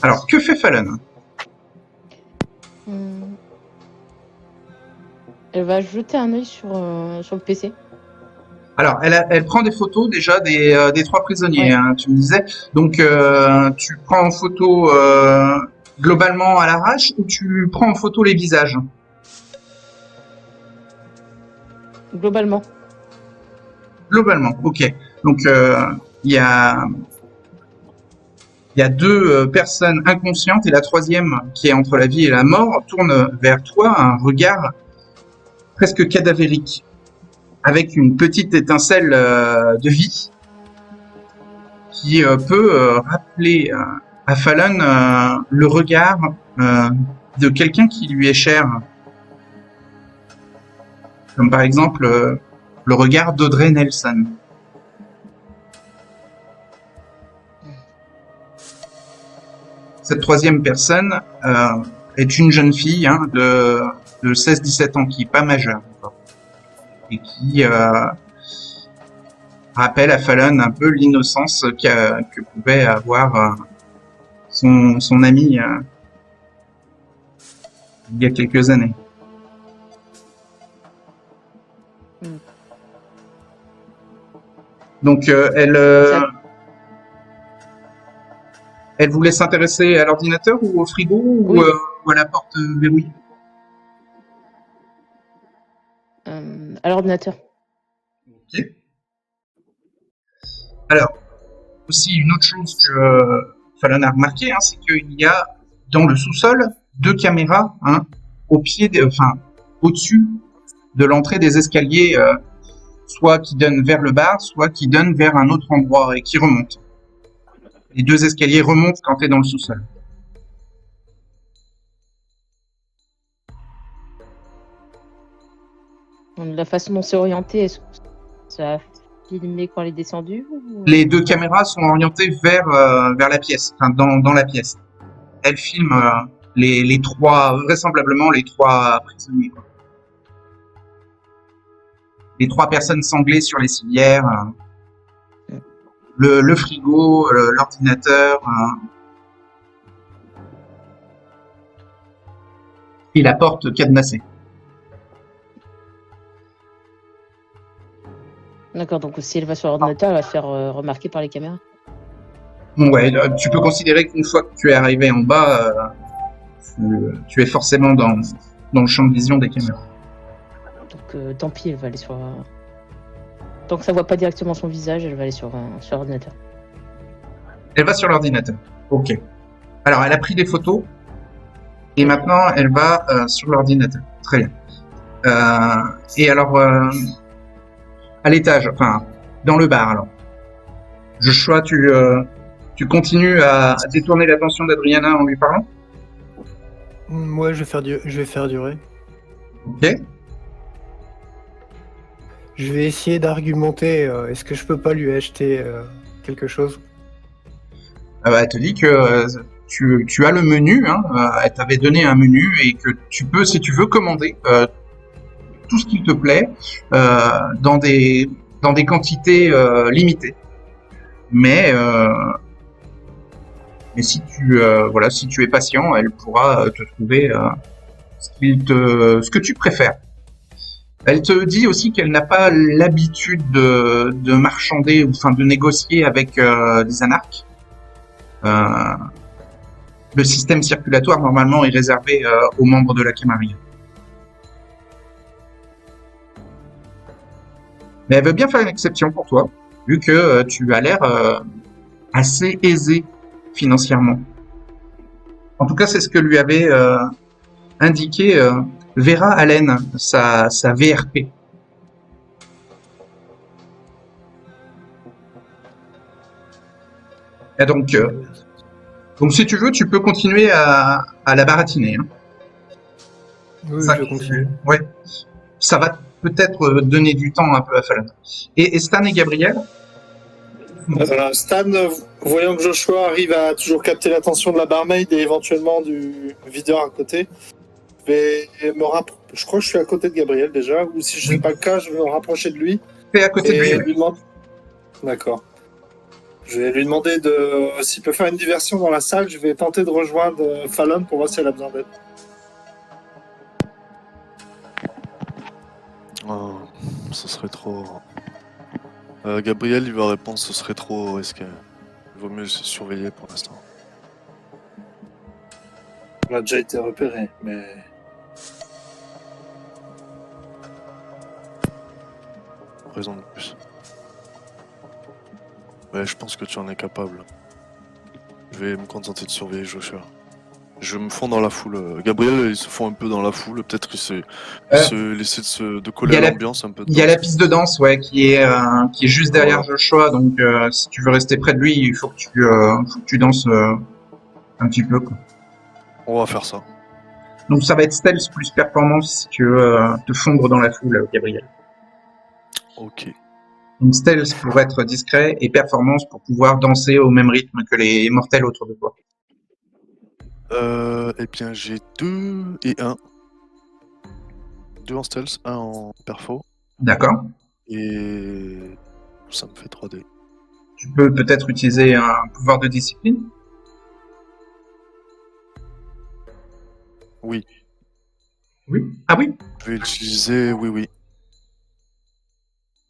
Alors, que fait Fallon? Hmm. Elle va jeter un œil sur le PC. Alors, elle prend des photos déjà des trois prisonniers, Ouais, hein, tu me disais. Donc, tu prends en photo globalement à l'arrache ou tu prends en photo les visages? globalement. Globalement, ok. Donc, il y a, il y a deux personnes inconscientes et la troisième, qui est entre la vie et la mort, tourne vers toi un regard presque cadavérique, avec une petite étincelle de vie qui peut rappeler à Fallon le regard de quelqu'un qui lui est cher, comme par exemple le regard d'Audrey Nelson. Cette troisième personne est une jeune fille de 16-17 ans qui n'est pas majeure et qui rappelle à Fallon un peu l'innocence que pouvait avoir son ami il y a quelques années. Hmm. Donc Ça, elle voulait s'intéresser à l'ordinateur ou au frigo oui, ou à la porte verrouillée. à l'ordinateur. Ok. Alors, aussi une autre chose que Fallon a remarqué, hein, c'est qu'il y a dans le sous-sol deux caméras, hein, au-dessus de l'entrée des escaliers, soit qui donnent vers le bar, soit qui donnent vers un autre endroit et qui remontent. Les deux escaliers remontent quand tu es dans le sous-sol. La façon dont c'est orienté, est-ce que ça a filmé quand elle est descendue Les deux caméras sont orientées vers la pièce, enfin dans la pièce. Elle filme les trois, vraisemblablement les trois prisonniers. Quoi. Les trois personnes sanglées sur les civières, le frigo, l'ordinateur et la porte cadenassée. D'accord, donc si elle va sur l'ordinateur, elle va se faire remarquer par les caméras. Ouais, tu peux considérer qu'une fois que tu es arrivé en bas, tu es forcément dans le champ de vision des caméras. Donc tant pis, elle va aller sur. Tant que ça voit pas directement son visage, elle va aller sur l'ordinateur. Elle va sur l'ordinateur. Ok. Alors, elle a pris des photos et maintenant elle va sur l'ordinateur. Très bien. Et alors, à l'étage, enfin, dans le bar, alors. Joshua, tu continues à détourner l'attention d'Adriana en lui parlant? Ouais, je vais faire durer. Ok. Je vais essayer d'argumenter. Est-ce que je peux pas lui acheter quelque chose? Elle te dit que tu as le menu, hein, elle t'avait donné un menu et que tu peux, si tu veux, commander tout ce qu'il te plaît dans des quantités limitées. Mais si si tu es patient, elle pourra te trouver ce que tu préfères. Elle te dit aussi qu'elle n'a pas l'habitude de marchander ou enfin de négocier avec des anarques. Le système circulatoire normalement est réservé aux membres de la Camarilla. Mais elle veut bien faire une exception pour toi, vu que tu as l'air assez aisé financièrement. En tout cas, c'est ce que lui avait indiqué Vera Allen, sa VRP. Et donc si tu veux, tu peux continuer à la baratiner. Hein. Oui, Ça, je continue. ouais. Ça va peut-être donner du temps un peu à Fallon. Et Stan et Gabriel? Stan, voyant que Joshua arrive à toujours capter l'attention de la barmaid et éventuellement du videur à côté, je crois que je suis à côté de Gabriel déjà, ou si je ne suis pas le cas, je vais me rapprocher de lui. T'es à côté de lui. Lui demander. D'accord. Je vais lui demander s'il peut faire une diversion dans la salle. Je vais tenter de rejoindre Fallon pour voir si elle a besoin d'aide. Oh, ce serait trop... Gabriel, il va répondre, ce serait trop risqué. Il vaut mieux se surveiller pour l'instant. On a déjà été repéré, mais... Raison de plus. Ouais, je pense que tu en es capable. Je vais me contenter de surveiller Joshua. Je me fonds dans la foule. Gabriel, il se fond un peu dans la foule. Peut-être qu'il se laisser de coller à l'ambiance un peu. Il y a la piste de danse, ouais, qui est juste derrière Joshua. Donc, si tu veux rester près de lui, il faut que tu danses un petit peu, quoi. On va faire ça. Donc, ça va être stealth plus performance si tu veux te fondre dans la foule, Gabriel. Ok. Donc, stealth pour être discret et performance pour pouvoir danser au même rythme que les mortels autour de toi. Eh bien, j'ai 2 et 1. 2 en stealth, 1 en perfo. D'accord. Et ça me fait 3D. Tu peux peut-être utiliser un pouvoir de discipline. Oui. Oui. Ah oui. Je vais utiliser... Oui.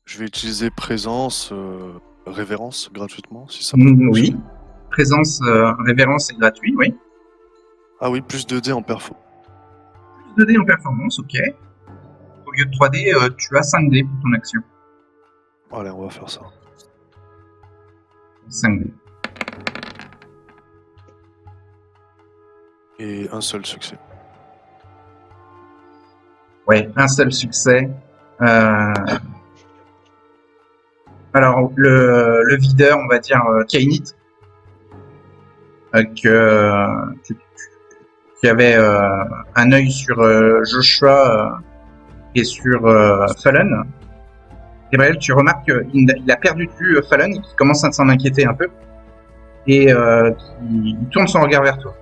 Je vais utiliser présence, révérence gratuitement, si ça peut Oui. Présence, révérence et gratuit, oui. Ah oui, plus 2D en perfo. Plus 2D en performance, ok. Au lieu de 3D, tu as 5D pour ton action. Allez, on va faire ça. 5D. Et un seul succès. Ouais, un seul succès. Alors, le videur, on va dire Kainit, qui avait un œil sur Joshua et sur Fallon. Gabriel, tu remarques qu'il a perdu de vue Fallon et qu'il commence à s'en inquiéter un peu. Et il tourne son regard vers toi.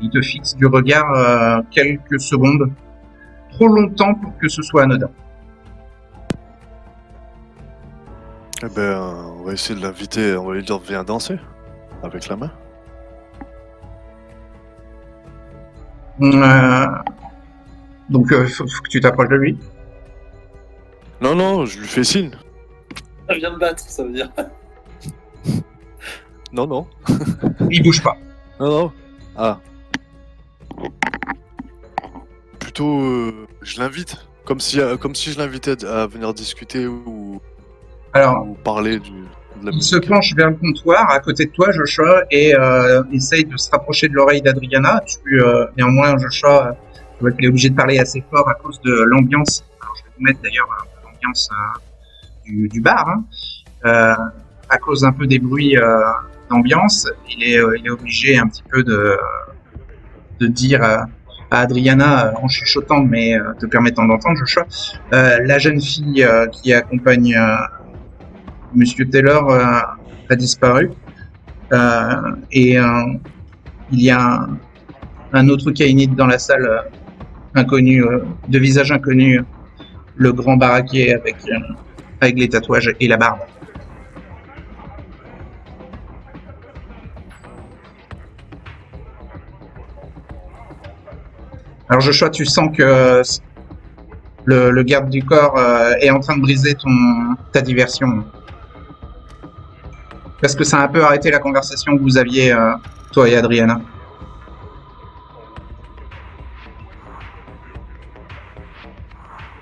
Il te fixe du regard quelques secondes. Trop longtemps pour que ce soit anodin. Eh ben, on va essayer de l'inviter, on va lui dire viens danser, avec la main. Donc, faut que tu t'approches de lui. Non, je lui fais signe. Elle vient de battre, ça veut dire. Non. Il bouge pas. Non. Ah. Plutôt, je l'invite, comme si je l'invitais à venir discuter ou parler de la il musique. se penche vers le comptoir à côté de toi, Joshua, et essaye de se rapprocher de l'oreille d'Adriana. Néanmoins, Joshua, il est obligé de parler assez fort à cause de l'ambiance. Alors, je vais vous mettre d'ailleurs l'ambiance du bar. À cause un peu des bruits d'ambiance, il est obligé un petit peu de dire à Adriana, en chuchotant, mais te permettant d'entendre, Joshua, la jeune fille qui accompagne Monsieur Taylor a disparu. Et il y a un autre Kainite dans la salle, inconnu, de visage inconnu, le grand baraquet avec les tatouages et la barbe. Alors Joshua, tu sens que le garde du corps est en train de briser ta diversion. Parce que ça a un peu arrêté la conversation que vous aviez, toi et Adriana.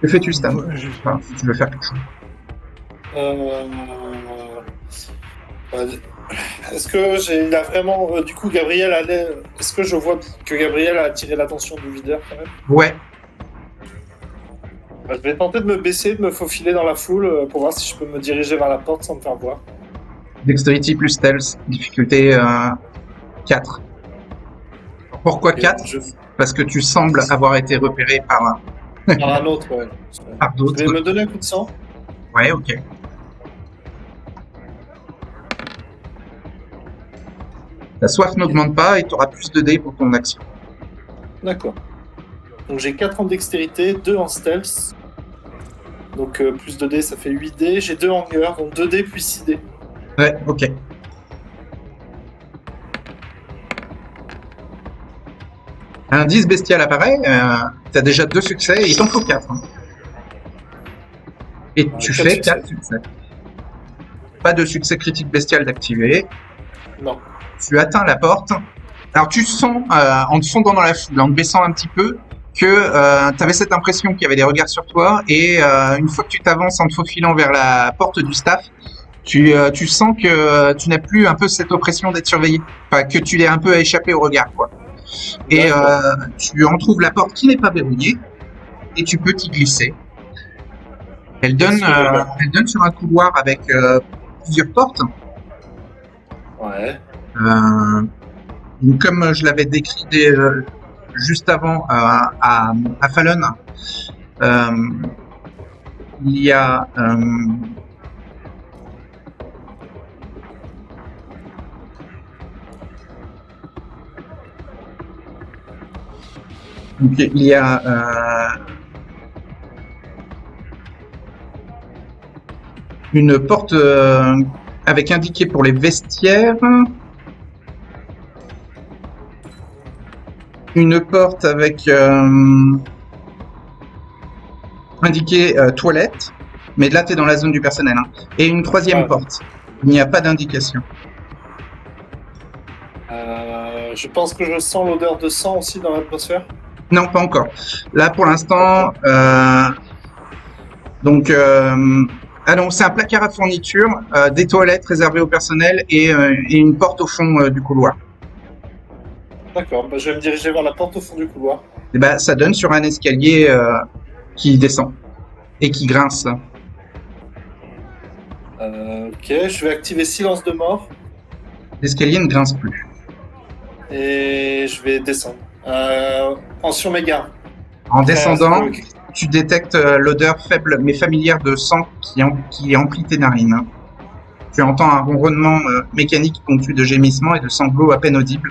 Que fais-tu, Stan? Enfin, si tu veux faire quelque chose. Est-ce que il a vraiment... du coup, Gabriel allait... Est-ce que je vois que Gabriel a attiré l'attention du videur, quand même? Ouais. Je vais tenter de me baisser, de me faufiler dans la foule pour voir si je peux me diriger vers la porte sans me faire voir. Dexterity plus stealth, difficulté 4. Pourquoi 4 ? Parce que tu sembles avoir été repéré par un autre, ouais. Par d'autres. Je vais me donner un coup de sang. Ouais, ok. Ta soif n'augmente pas et tu auras plus de dés pour ton action. D'accord. Donc j'ai 4 en dextérité, 2 en stealth. Donc plus de dés, ça fait 8 dés. J'ai 2 en hunger, donc 2 dés puis 6 dés. Ouais, ok. Un 10 bestial apparaît, t'as déjà 2 succès, et il t'en faut 4. Hein. Et tu quatre fais succès. 4 succès. Pas de succès critique bestial d'activer. Non. Tu atteins la porte. Alors tu sens, en te fondant dans la foule, en te baissant un petit peu, que tu avais cette impression qu'il y avait des regards sur toi, et une fois que tu t'avances en te faufilant vers la porte du staff, tu sens que tu n'as plus un peu cette oppression d'être surveillé, enfin que tu l'es un peu échappé au regard, quoi. Et tu entrouves la porte qui n'est pas verrouillée, et tu peux t'y glisser. Elle donne sur un couloir avec plusieurs portes. Ouais. Comme je l'avais décrit juste avant à Fallon, il y a une porte avec indiqué pour les vestiaires, une porte avec indiqué toilette, mais là tu es dans la zone du personnel, hein, et une troisième porte. Il n'y a pas d'indication. Je pense que je sens l'odeur de sang aussi dans l'atmosphère. Non, pas encore. Là, pour l'instant, donc, c'est un placard à fourniture, des toilettes réservées au personnel et une porte au fond du couloir. D'accord, je vais me diriger vers la porte au fond du couloir. Et ça donne sur un escalier qui descend et qui grince. Ok, je vais activer silence de mort. L'escalier ne grince plus. Et je vais descendre. Sur mes gardes. En descendant, tu détectes l'odeur faible mais familière de sang qui emplit tes narines. Tu entends un ronronnement mécanique ponctué de gémissements et de sanglots à peine audibles.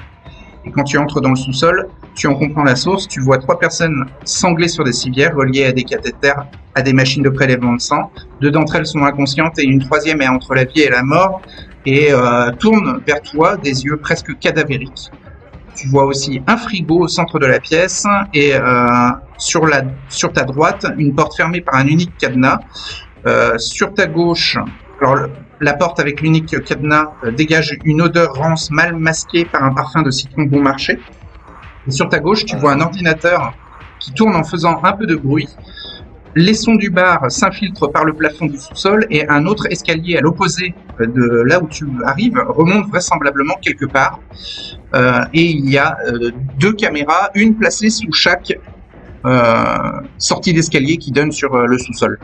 Et quand tu entres dans le sous-sol, tu en comprends la source. Tu vois 3 personnes sanglées sur des civières reliées à des cathéters, à des machines de prélèvement de sang. 2 d'entre elles sont inconscientes et une troisième est entre la vie et la mort et tourne vers toi des yeux presque cadavériques. Tu vois aussi un frigo au centre de la pièce et sur ta droite, une porte fermée par un unique cadenas. Sur ta gauche, alors la porte avec l'unique cadenas dégage une odeur rance mal masquée par un parfum de citron bon marché. Et sur ta gauche, tu vois un ordinateur qui tourne en faisant un peu de bruit. Les sons du bar s'infiltrent par le plafond du sous-sol et un autre escalier à l'opposé de là où tu arrives remonte vraisemblablement quelque part. Et il y a 2 caméras, une placée sous chaque sortie d'escalier qui donne sur le sous-sol.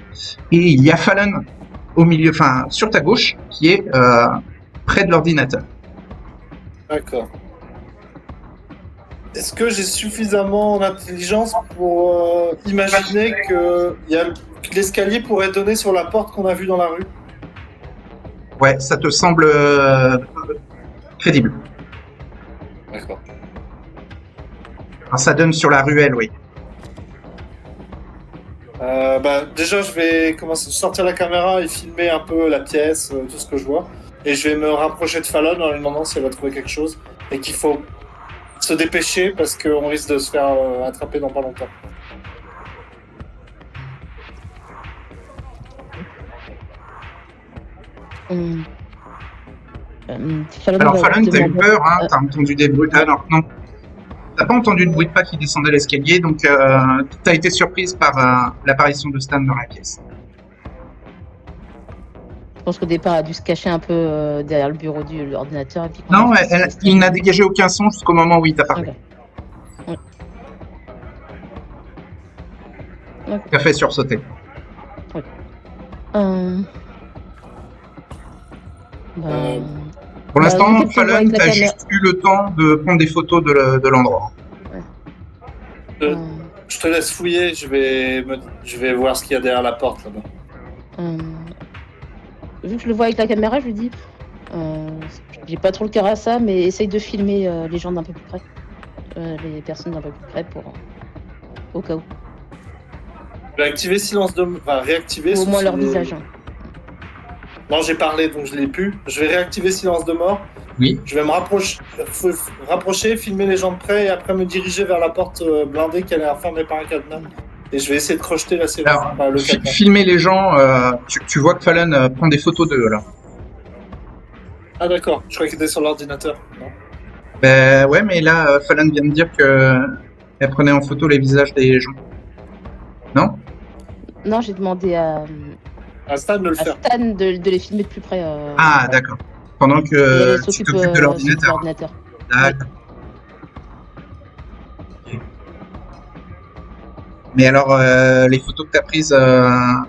Et il y a Fallon au milieu, enfin sur ta gauche, qui est près de l'ordinateur. D'accord. Est-ce que j'ai suffisamment d'intelligence pour imaginer que l'escalier pourrait donner sur la porte qu'on a vue dans la rue? Ouais, ça te semble crédible. D'accord. Alors, ça donne sur la ruelle, oui. Déjà, je vais commencer à sortir la caméra et filmer un peu la pièce, tout ce que je vois. Et je vais me rapprocher de Fallon en lui demandant si elle va trouver quelque chose. Et qu'il faut se dépêcher parce qu'on risque de se faire attraper dans pas longtemps. Alors Fallon, t'as eu peur, hein, t'as entendu des bruits. Ah non. T'as pas entendu de bruit de pas qui descendait l'escalier, donc t'as été surprise par l'apparition de Stan dans la pièce. Je pense qu'au départ, elle a dû se cacher un peu derrière le bureau de l'ordinateur. Et puis Non, il n'a dégagé aucun son jusqu'au moment où il t'a parlé. Okay. Ouais. Qui a fait sursauter. Ouais. Pour l'instant, Fallon, t'as t'as juste eu le temps de prendre des photos de l'endroit. Je te laisse fouiller, je vais voir ce qu'il y a derrière la porte là-bas. Vu que je le vois avec la caméra, je lui dis j'ai pas trop le cœur à ça, mais essaye de filmer les gens d'un peu plus près. Les personnes d'un peu plus près pour au cas où. Je vais activer silence de... Enfin, réactiver... Ou au moins leur visage. Non, j'ai parlé, donc je l'ai plus. Je vais réactiver silence de mort. Oui. Je vais me rapprocher, filmer les gens de près et après me diriger vers la porte blindée qui a l'air fermée par un cadenas. Et je vais essayer de crocheter la serrure. Alors, Enfin, le cadenas. filmer les gens, tu vois que Fallon prend des photos d'eux, là. Ah d'accord, je croyais qu'il était sur l'ordinateur. Non. Ben ouais, mais là, Fallon vient de dire que elle prenait en photo les visages des gens. Non? Non, j'ai demandé à Stan de le faire. Stan de les filmer de plus près. Ah, d'accord. Pendant Et que elle tu s'occupe t'occupes de de l'ordinateur. l'ordinateur. D'accord. Ok. Mais alors, les photos que tu as prises ne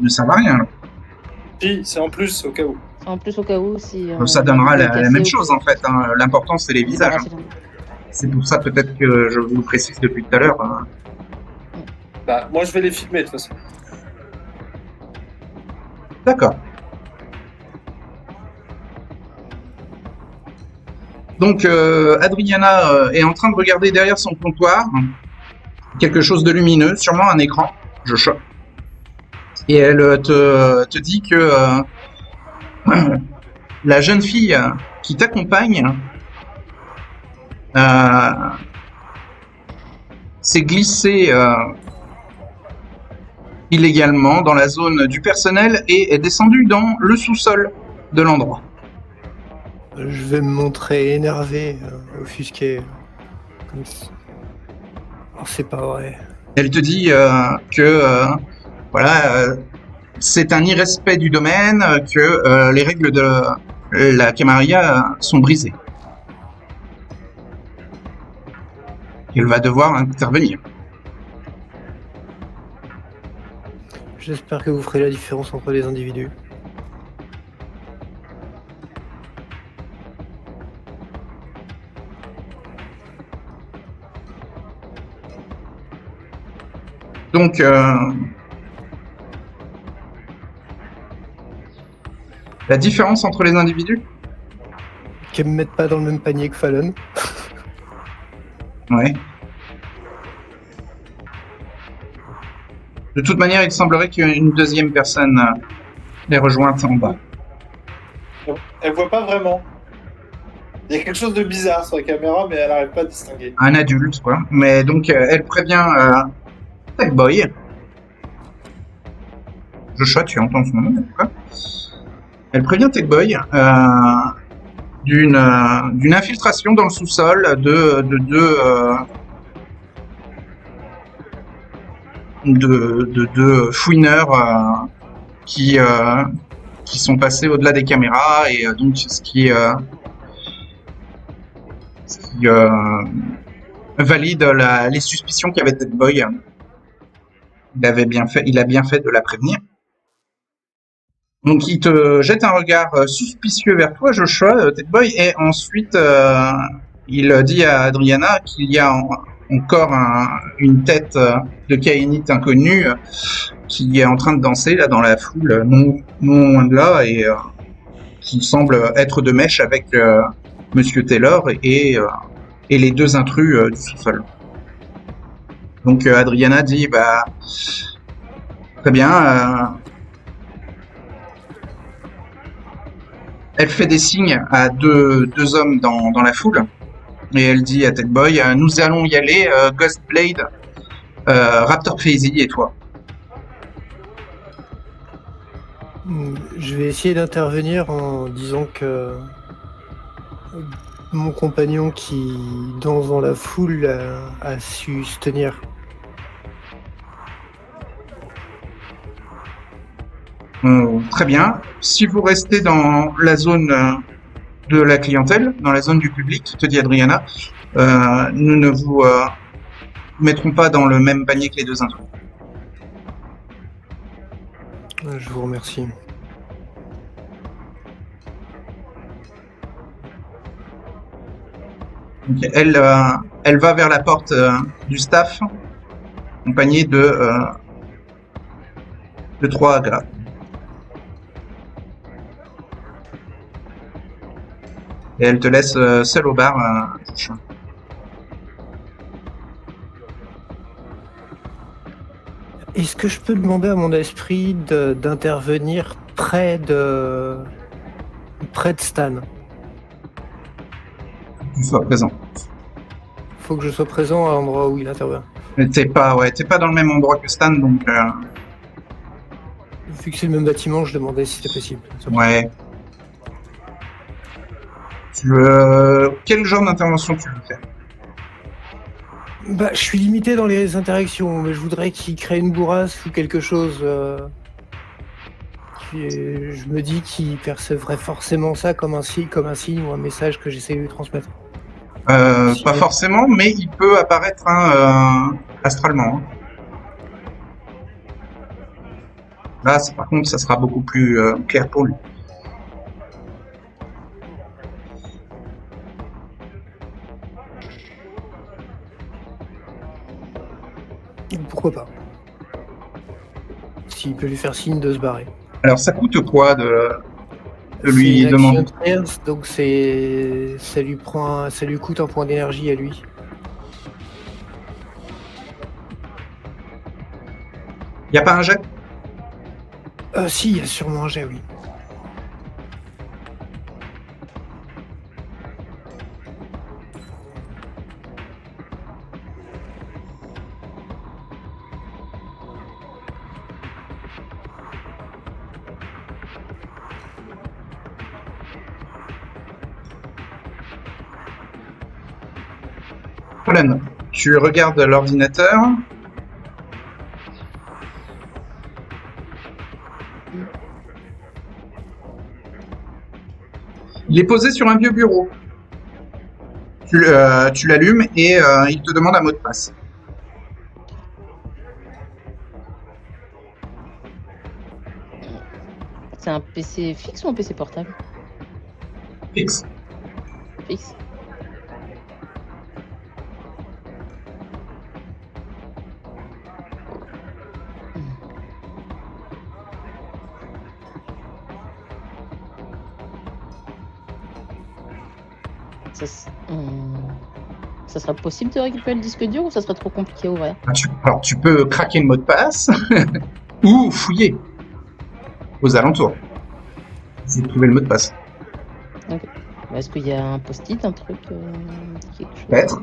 servent à rien. Là. Si, c'est en plus, au cas où. En plus, au cas où, si. Ça donnera la même chose, en fait. Hein. L'important, c'est les visages. Hein. C'est pour ça, peut-être, que je vous le précise depuis tout à l'heure. Hein. Bah, moi, je vais les filmer, de toute façon. D'accord. Donc, Adriana est en train de regarder derrière son comptoir quelque chose de lumineux, sûrement un écran. Je choque. Et elle te dit que la jeune fille qui t'accompagne s'est glissée illégalement dans la zone du personnel et est descendue dans le sous-sol de l'endroit. Je vais me montrer énervé, offusqué. Comme ça. Oh, c'est pas vrai. Elle te dit que voilà, c'est un irrespect du domaine, que les règles de la Camarilla sont brisées. Elle va devoir intervenir. J'espère que vous ferez la différence entre les individus. Donc, la différence entre les individus? Qu'elles me mettent pas dans le même panier que Fallon. Ouais. De toute manière, il semblerait qu'une deuxième personne les rejointe en bas. Elle voit pas vraiment. Il y a quelque chose de bizarre sur la caméra, mais elle n'arrive pas à distinguer. Un adulte, quoi. Mais donc, elle prévient Tech Boy. Joshua, tu entends son nom, quoi. Elle prévient Tech Boy d'une infiltration dans le sous-sol de deux fouineurs qui sont passés au-delà des caméras et donc ce qui valide les suspicions qu'avait Tech Boy. Il a bien fait de la prévenir. Donc il te jette un regard suspicieux vers toi, Joshua, Tech Boy, et ensuite il dit à Adriana qu'il y a encore une tête de Kainite inconnue qui est en train de danser là dans la foule, non loin de là, et qui semble être de mèche avec Monsieur Taylor et les deux intrus du sous-sol. Donc Adriana dit bah très bien. Elle fait des signes à deux hommes dans la foule et elle dit à Tech Boy nous allons y aller, Ghostblade, Raptor Crazy et toi. Je vais essayer d'intervenir en disant que mon compagnon qui danse dans la foule a su se tenir. Très bien. Si vous restez dans la zone de la clientèle, dans la zone du public, te dit Adriana, nous ne vous mettrons pas dans le même panier que les deux intrus. Je vous remercie. Donc, elle va vers la porte du staff, accompagnée de 3 gars. Et elle te laisse seul au bar. Est-ce que je peux demander à mon esprit d'intervenir près de Stan? Tu sois présent. Faut que je sois présent à l'endroit où il intervient. Mais t'es pas dans le même endroit que Stan, donc Vu que c'est le même bâtiment, je demandais si c'était possible. ouais. Tu veux... Quel genre d'intervention tu veux faire? Bah, je suis limité dans les interactions, mais je voudrais qu'il crée une bourrasque ou quelque chose. Je me dis qu'il percevrait forcément ça comme un signe ou un message que j'essaie de lui transmettre. Pas forcément, mais il peut apparaître astralement. Hein. Là, par contre, ça sera beaucoup plus clair pour lui. Pourquoi pas? S'il peut lui faire signe de se barrer. Alors, ça coûte quoi de lui C'est une demander? action tierce, donc ça lui coûte un point d'énergie à lui. Y a pas un jet? Si, il y a sûrement un jet, oui. Colin, tu regardes l'ordinateur. Il est posé sur un vieux bureau. Tu l'allumes et il te demande un mot de passe. C'est un PC fixe ou un PC portable? Fixe. Fixe. Ça sera possible de récupérer le disque dur ou ça serait trop compliqué à ouvrir? Alors, tu peux craquer le mot de passe ou fouiller aux alentours. Essayer de trouver le mot de passe. Okay. Est-ce qu'il y a un post-it, un truc, quelque chose? Peut-être.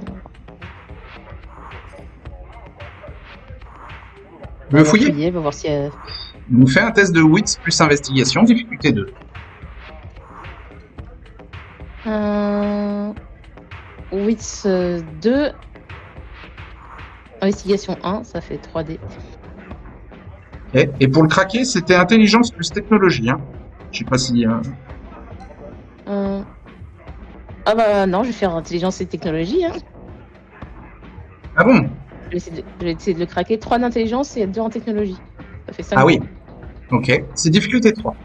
Tu veux fouiller? On va voir si On fait un test de wits plus investigation, difficulté 2. Wits 2, investigation 1, ça fait 3D. Okay. Et pour le craquer, c'était intelligence plus technologie. Hein. Je sais pas si... Ah bah non, je vais faire intelligence et technologie. Hein. Ah bon? Je vais essayer de le craquer. 3 d'intelligence et 2 en technologie. Ça fait 5. Ah oui. Ok. C'est difficulté 3.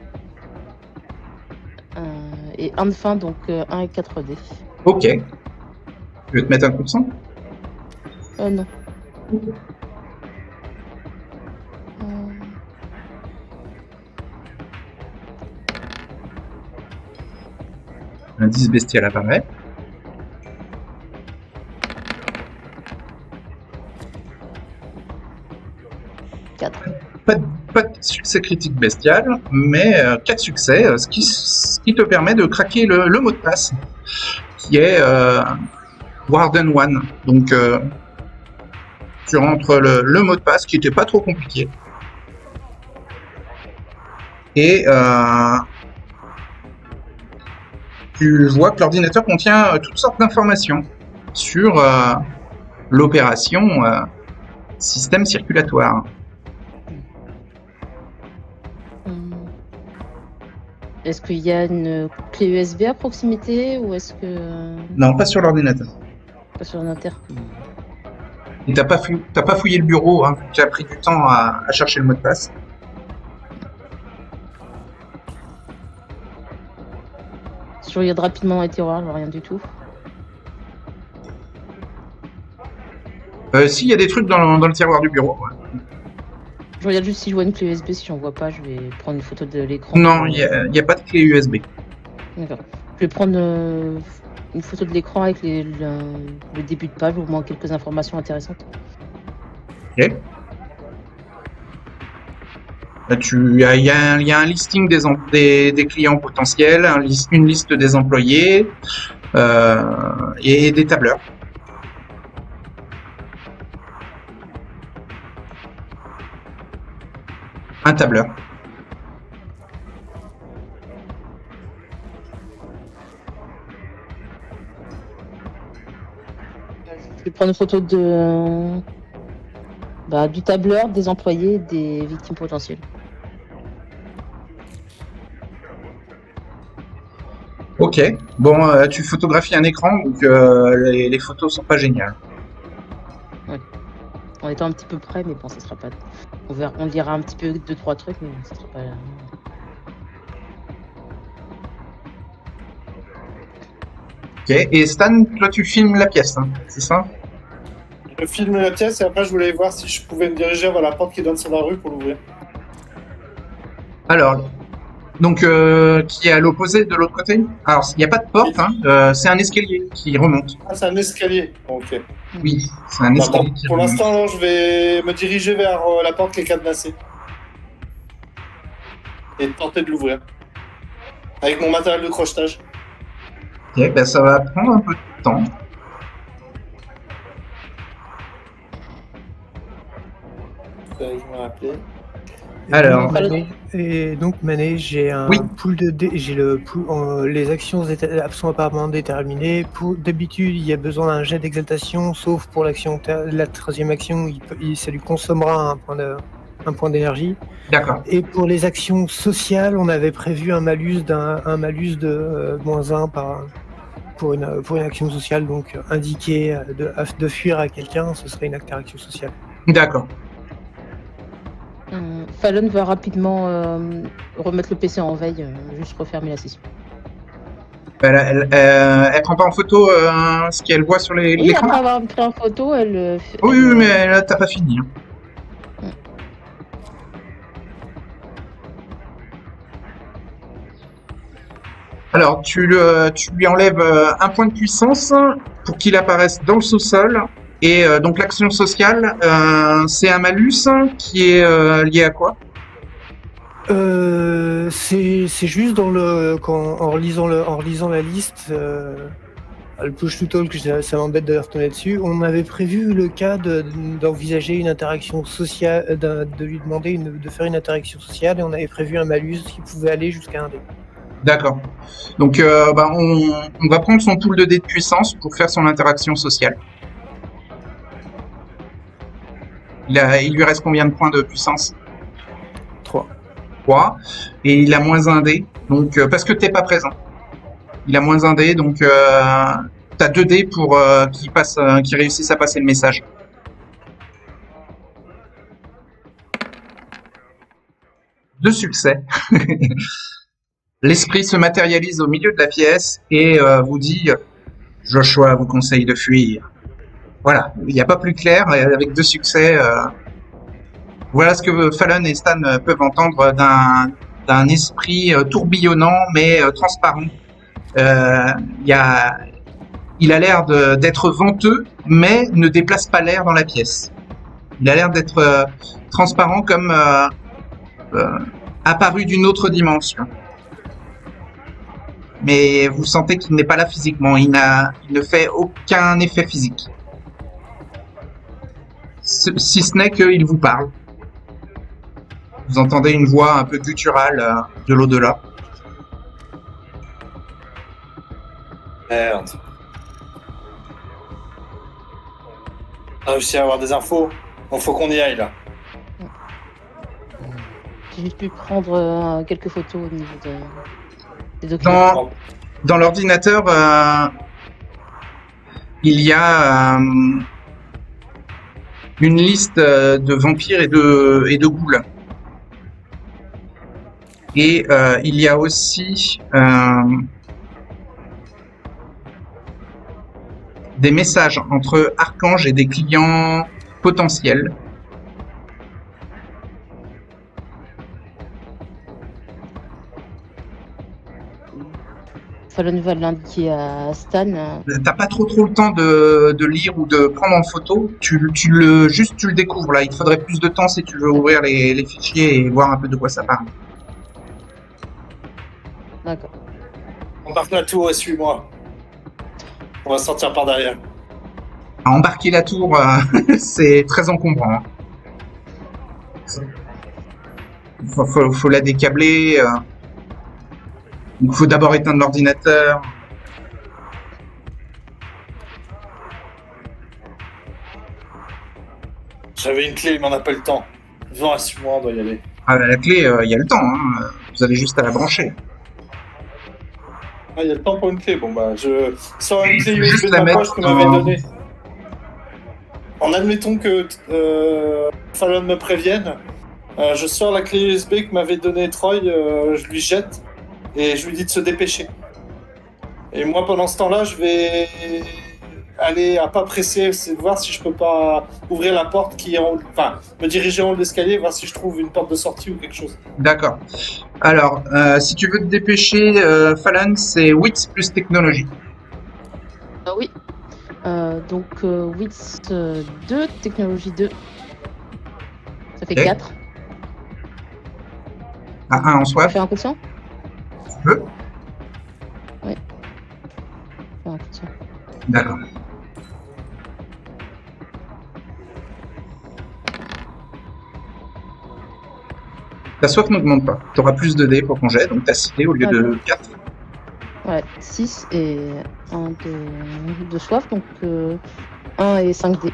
Et 1 de fin, donc 1 et 4D. Ok. Tu veux te mettre un coup de sang? Non. Un 10 bestial apparaît. Pas de succès critique bestial, mais 4 succès, ce qui te permet de craquer le mot de passe, qui est Warden One. Donc, tu rentres le mot de passe, qui n'était pas trop compliqué. Et tu vois que l'ordinateur contient toutes sortes d'informations sur l'opération système circulatoire. Est-ce qu'il y a une clé USB à proximité ou est-ce que... Non, pas sur l'ordinateur. Pas sur l'ordinateur. Et t'as pas fouillé le bureau, hein, tu as pris du temps à chercher le mot de passe. Je regarde rapidement dans les tiroirs, je vois rien du tout. Si, il y a des trucs dans le tiroir du bureau. Ouais. Je regarde juste si je vois une clé USB, si j'en vois pas, je vais prendre une photo de l'écran. Non, il n'y a pas de clé USB. D'accord. Je vais prendre une photo de l'écran avec le début de page, ou au moins quelques informations intéressantes. Ok. Il y a un listing des clients potentiels, une liste des employés et des tableurs. Un tableur. Je vais prendre une photo du tableur, des employés, des victimes potentielles. Ok. Bon, tu photographies un écran, donc les photos sont pas géniales. En étant un petit peu près, mais bon, ça sera pas. On lira un petit peu 2-3 trucs, mais ça sera pas. Ok. Et Stan, toi, tu filmes la pièce, hein, c'est ça? Je filme la pièce et après je voulais voir si je pouvais me diriger vers la porte qui donne sur la rue pour l'ouvrir. Alors, donc, qui est à l'opposé de l'autre côté? Alors, il n'y a pas de porte, hein, c'est un escalier qui remonte. Ah, c'est un escalier. Ok. Oui, c'est un Bah, escalier bon, qui pour remonte. l'instant, alors, je vais me diriger vers la porte qui est cadenassée. Et tenter de l'ouvrir. Avec mon matériel de crochetage. Ok, ben ça va prendre un peu de temps. Je vais me rappeler. Alors, Donc Mané, j'ai un Oui. pool de dés, j'ai le pool, les actions sont apparemment déterminées. D'habitude, il y a besoin d'un jet d'exaltation, sauf pour la troisième action, ça lui consommera un point d'énergie. d'accord. Et pour les actions sociales, on avait prévu un malus de -1 pour une action sociale, donc indiquer de fuir à quelqu'un, ce serait une interaction sociale. D'accord. Fallon va rapidement remettre le PC en veille, juste refermer la session. Elle prend pas en photo ce qu'elle voit sur Oui, l'écran? après avoir pris en photo, elle. Oui, mais là, t'as pas fini. Hein. Alors, tu lui enlèves un point de puissance pour qu'il apparaisse dans le sous-sol. Et donc, l'action sociale, c'est un malus qui est lié à quoi? C'est juste en relisant la liste, le push to talk, ça m'embête de retourner dessus. On avait prévu le cas d'envisager une interaction sociale, de lui demander de faire une interaction sociale, et on avait prévu un malus qui pouvait aller jusqu'à 1 dé. D'accord. Donc, on va prendre son pool de dés de puissance pour faire son interaction sociale. Il lui reste combien de points de puissance? 3. 3. Et il a -1 dé. Donc, parce que t'es pas présent. Il a -1 dé, donc t'as 2 dés pour qu'il réussisse à passer le message. De succès. L'esprit se matérialise au milieu de la pièce et vous dit « Joshua vous conseille de fuir ». Voilà, il n'y a pas plus clair, avec 2 succès. Voilà ce que Fallon et Stan peuvent entendre d'un esprit tourbillonnant mais transparent. Il a l'air d'être venteux, mais ne déplace pas l'air dans la pièce. Il a l'air d'être transparent comme apparu d'une autre dimension. Mais vous sentez qu'il n'est pas là physiquement, il ne fait aucun effet physique. Si ce n'est qu'il vous parle. Vous entendez une voix un peu gutturale de l'au-delà. Merde. On a réussi à avoir des infos. Bon, faut qu'on y aille là. J'ai juste pu prendre quelques photos au niveau des documents. Dans l'ordinateur, il y a une liste de vampires et de ghouls. Et il y a aussi des messages entre Archange et des clients potentiels. Fallon va l'indiquer à Stan. T'as pas trop le temps de lire ou de prendre en photo. Tu le découvres là. Il te faudrait plus de temps si tu veux ouvrir les fichiers et voir un peu de quoi ça parle. D'accord. Embarque la tour et suis-moi. On va sortir par derrière. Embarquer la tour, c'est très encombrant. Faut la décabler. Il faut d'abord éteindre l'ordinateur. J'avais une clé, mais on n'a pas le temps. Viens, suis-moi, on doit y aller. Ah, la clé, il y a le temps. Hein. Vous avez juste à la brancher. Ah, il y a le temps pour une clé. Bon, bah, je sors une clé Juste USB de la ma mettre poche que m'avait dans- donnée. En admettant que Fallon me prévienne, je sors la clé USB que m'avait donnée Troy, je lui jette et je lui dis de se dépêcher. Et moi, pendant ce temps-là, je vais aller à pas pressé, essayer de voir si je peux pas ouvrir la porte qui est en haut, enfin, me diriger en haut de l'escalier, voir si je trouve une porte de sortie ou quelque chose. D'accord. Alors, si tu veux te dépêcher, Fallon, c'est wits plus technologie. Oui. Donc, WITS 2, technologie 2. Ça fait Ok. 4. Ah, un en On soi, fait un coup de sang? tu peux. On fait un coup de sang. D'accord. Ta soif n'augmente pas. Tu auras plus de dés pour ton jet, donc tu as 6 dés au lieu de 4. Ouais, 6 et 1 de soif, donc 1 et 5 dés.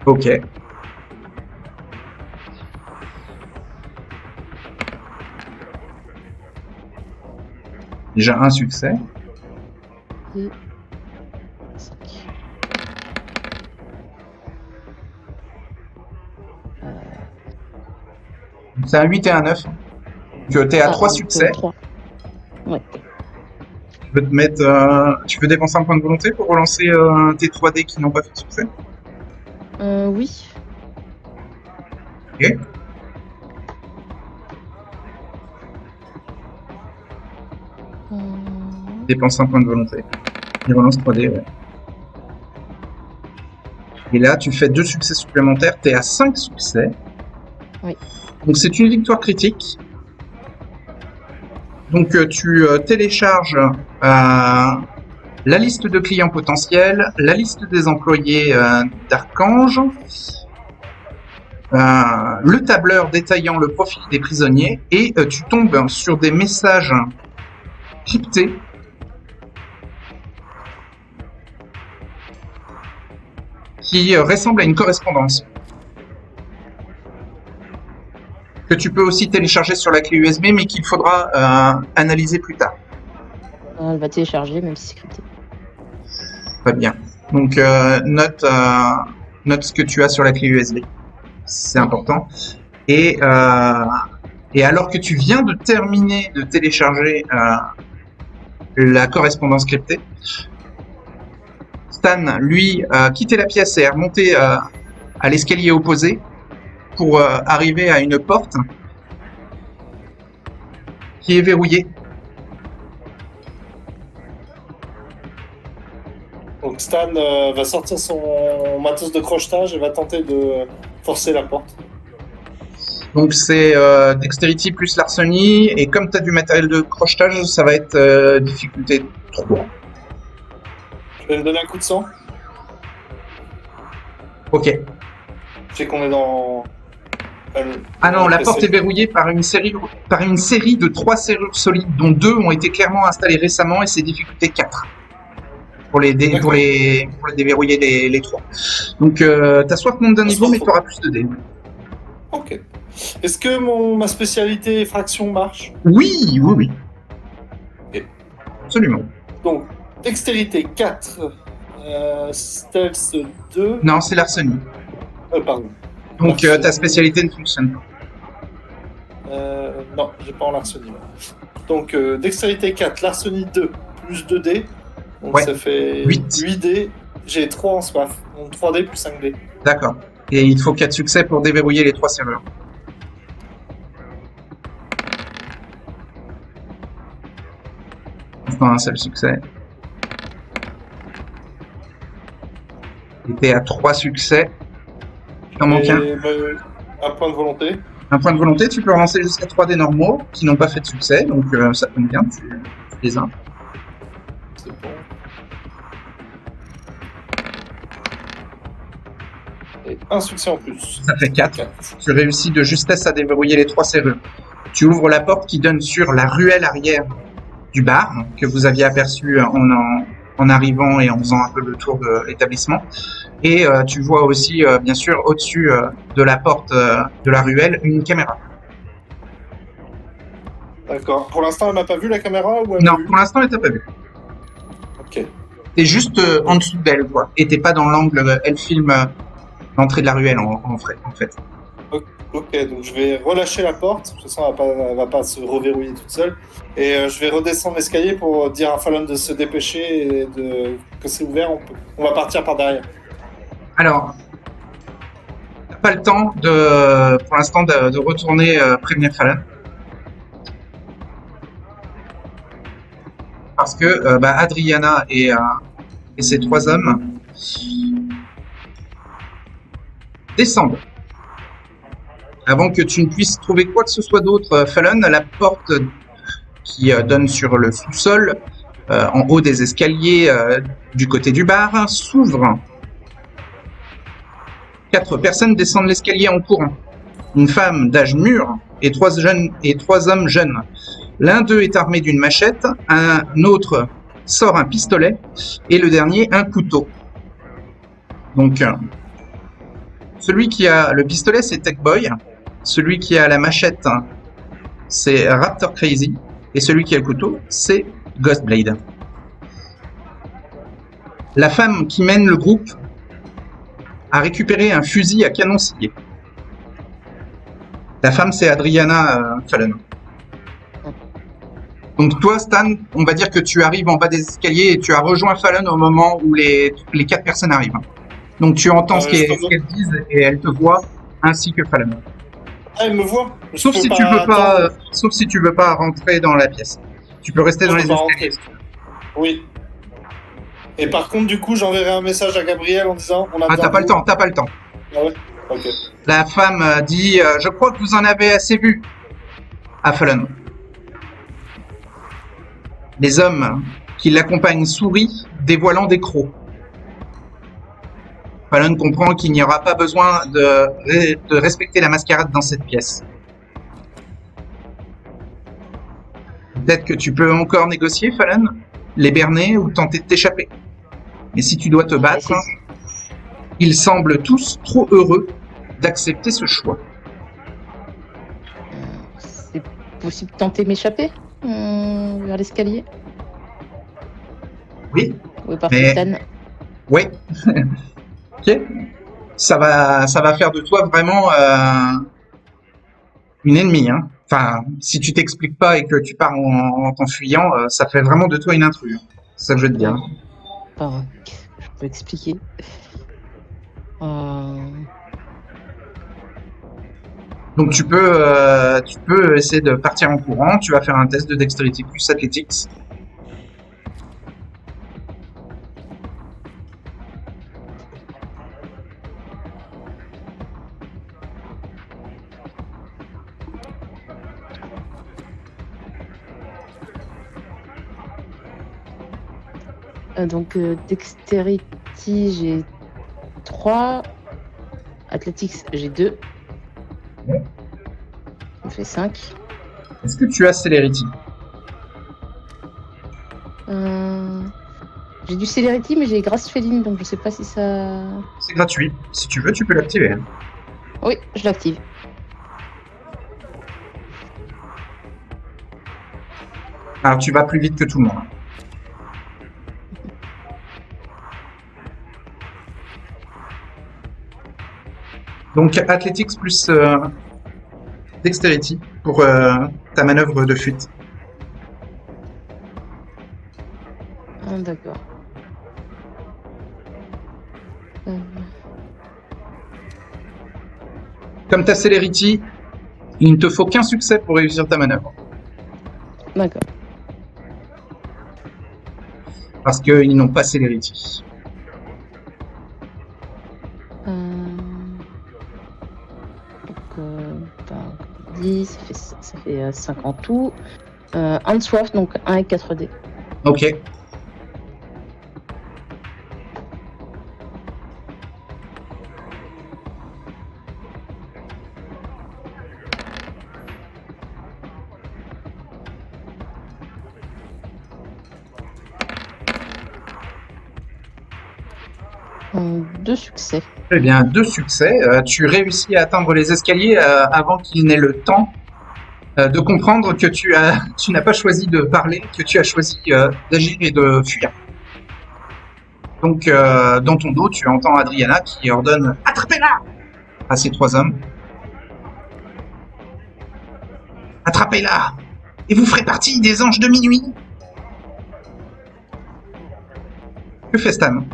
Ok. Déjà un succès. Et 5. C'est un 8 et un 9. Donc tu es à 3 succès. 3. Tu peux te mettre, tu peux dépenser un point de volonté pour relancer tes 3 dés qui n'ont pas fait de succès. Oui. Ok. Dépense un point de volonté. Il relance 3 dés, ouais. Et là, tu fais 2 succès supplémentaires. Tu es à 5 succès. Oui. Donc c'est une victoire critique. Donc tu télécharges la liste de clients potentiels, la liste des employés d'Archange, le tableur détaillant le profil des prisonniers, et tu tombes sur des messages cryptés qui ressemblent à une correspondance que tu peux aussi télécharger sur la clé USB, mais qu'il faudra analyser plus tard. Elle va télécharger, même si c'est crypté. Très bien. Donc note ce que tu as sur la clé USB. C'est important. Et alors que tu viens de terminer de télécharger la correspondance cryptée, Stan, lui, a quitté la pièce et est remonté à l'escalier opposé pour arriver à une porte qui est verrouillée. Donc Stan va sortir son matos de crochetage et va tenter de forcer la porte. Donc c'est Dexterity plus Larceny, et comme tu as du matériel de crochetage, ça va être difficulté 3. Je vais me donner un coup de sang. Ok. Je sais qu'on est dans... Ah non, la porte est verrouillée par une série de 3 serrures solides, dont 2 ont été clairement installées récemment, et c'est difficulté 4. Pour les déverrouiller les 3. Donc ta soif monte d'un niveau, mais tu auras plus de dés. Ok. Est-ce que ma spécialité effraction marche? Oui. Ok. Absolument. Donc, dextérité 4, stealth 2... Non, c'est Larceny. Pardon. Donc Larceny. ta spécialité ne fonctionne pas. Non, j'ai pas en Larceny. Donc, dextérité 4, Larceny 2, plus 2 dés. Donc Ouais. ça fait 8 dés. J'ai 3 en soif. Donc 3 dés plus 5 dés. D'accord. Et il faut 4 succès pour déverrouiller les 3 serrures. l'instant un seul succès. Tu es à 3 succès. Il t'en manque un. Un point de volonté. Un point de volonté, tu peux relancer jusqu'à 3 dés normaux qui n'ont pas fait de succès, donc ça tombe bien, tu les as. C'est bon. Et un succès en plus. Ça fait 4. Tu réussis de justesse à déverrouiller les 3 serrures. Tu ouvres la porte qui donne sur la ruelle arrière du bar que vous aviez aperçu en arrivant et en faisant un peu le tour de l'établissement. Et tu vois aussi, bien sûr, au-dessus de la porte de la ruelle, une caméra. D'accord. Pour l'instant, elle m'a pas vu la caméra ou elle Non, m'a vu pour l'instant, elle t'a pas vu. Ok. T'es juste en dessous d'elle, quoi. Et t'es pas dans l'angle, elle filme l'entrée de la ruelle, en fait. Ok, donc je vais relâcher la porte. De toute façon, elle va pas se reverrouiller toute seule. Et je vais redescendre l'escalier pour dire à Fallon de se dépêcher et que c'est ouvert. On va partir par derrière. Alors, t'as pas le temps pour l'instant de retourner prévenir Fallon. Parce que Adriana et ces 3 hommes descendent. Avant que tu ne puisses trouver quoi que ce soit d'autre, Fallon, la porte qui donne sur le sous-sol, en haut des escaliers du côté du bar, s'ouvre. 4 personnes descendent l'escalier en courant. Une femme d'âge mûr et 3 hommes jeunes. L'un d'eux est armé d'une machette, un autre sort un pistolet et le dernier un couteau. Donc, celui qui a le pistolet, c'est Tech Boy. Celui qui a la machette, c'est Raptor Crazy. Et celui qui a le couteau, c'est Ghostblade. La femme qui mène le groupe a récupéré un fusil à canon scié. La femme, c'est Adriana Fallon. Donc toi, Stan, on va dire que tu arrives en bas des escaliers et tu as rejoint Fallon au moment où les 4 personnes arrivent. Donc tu entends ce qu'elles disent et elles te voient, ainsi que Fallon. Ah, elle me voit. Sauf si tu veux pas rentrer dans la pièce. Tu peux rester dans les escaliers. Oui. Et par contre, du coup, j'enverrai un message à Gabriel en disant... t'as pas le temps. Ah ouais. Ok. La femme dit « Je crois que vous en avez assez vu » à Fallon. Les hommes qui l'accompagnent sourient, dévoilant des crocs. Fallon comprend qu'il n'y aura pas besoin de respecter la mascarade dans cette pièce. Peut-être que tu peux encore négocier, Fallon, les berner ou tenter de t'échapper. Mais si tu dois te battre, ils semblent tous trop heureux d'accepter ce choix. C'est possible de tenter de m'échapper vers l'escalier? Oui. Oui, parfait, Stan. Oui. Ok. Ça va faire de toi vraiment une ennemie. Hein. Enfin, si tu t'expliques pas et que tu pars en t'enfuyant, ça fait vraiment de toi une intruse. C'est ça que je veux te dire. Enfin, je peux expliquer. Donc tu peux essayer de partir en courant. Tu vas faire un test de dextérité plus athletics. Donc Dexterity, j'ai 3. Athletics, j'ai 2. Ouais. Ça fait 5. Est-ce que tu as Celerity? J'ai du Celerity, mais j'ai Grâce Féline, donc je sais pas si ça... C'est gratuit. Si tu veux, tu peux l'activer. Oui, je l'active. Alors tu vas plus vite que tout le monde. Donc Athletics plus Dexterity pour ta manœuvre de fuite. Ah, d'accord. Comme ta Celerity, il ne te faut qu'un succès pour réussir ta manœuvre. D'accord. parce qu'ils n'ont pas Célérity. Donc, 10, ça fait 5 en tout. Unswaft, donc 1 et 4D. Ok. Deux succès. Très bien, 2 succès. Tu réussis à atteindre les escaliers avant qu'il n'ait le temps de comprendre que tu n'as pas choisi de parler, que tu as choisi d'agir et de fuir. Donc, dans ton dos, tu entends Adriana qui ordonne « Attrapez-la » à ces 3 hommes. « Attrapez-la et vous ferez partie des anges de minuit !» Que fait Stan?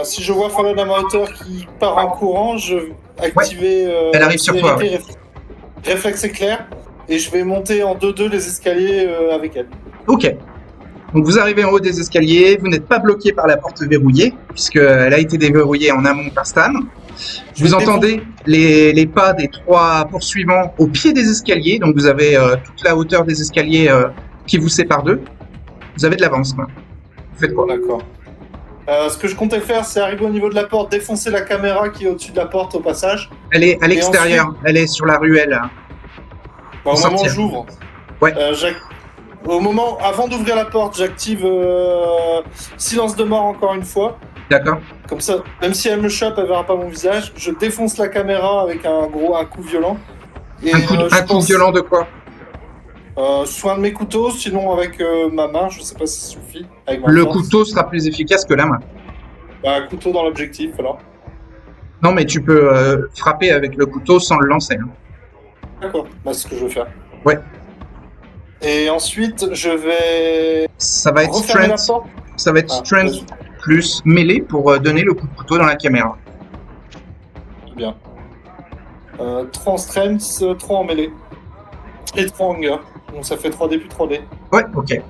Si je vois Fallon à ma hauteur qui part en courant, je vais activer Elle arrive sur toi, réflexe éclair, et je vais monter en 2-2 les escaliers avec elle. Ok. Donc vous arrivez en haut des escaliers, vous n'êtes pas bloqué par la porte verrouillée, puisqu'elle a été déverrouillée en amont par Stan. Vous entendez les pas des 3 poursuivants au pied des escaliers, donc vous avez toute la hauteur des escaliers qui vous sépare d'eux. Vous avez de l'avance, quoi. Vous faites quoi? D'accord. Ce que je comptais faire, c'est arriver au niveau de la porte, défoncer la caméra qui est au-dessus de la porte au passage. Elle est à l'extérieur, ensuite... elle est sur la ruelle. Au moment où j'ouvre, ouais. Au moment, avant d'ouvrir la porte, j'active silence de mort encore une fois. D'accord. Comme ça, même si elle me chope, elle verra pas mon visage. Je défonce la caméra avec un coup violent. Et, un coup violent de quoi? Soit un de mes couteaux, sinon avec ma main, je sais pas si ça suffit. Avec ma le force. Couteau sera plus efficace que la main. Bah, couteau dans l'objectif, alors. Non, mais tu peux frapper avec le couteau sans le lancer. Hein. D'accord, bah, c'est ce que je veux faire. Ouais. Et ensuite, je vais. Ça va être strength. Ça va être strength plus mêlée pour donner le coup de couteau dans la caméra. Bien. 3 en strength, 3 en mêlée. Et 3 en hunger. Donc ça fait 3D plus 3D. Ouais, ok. Et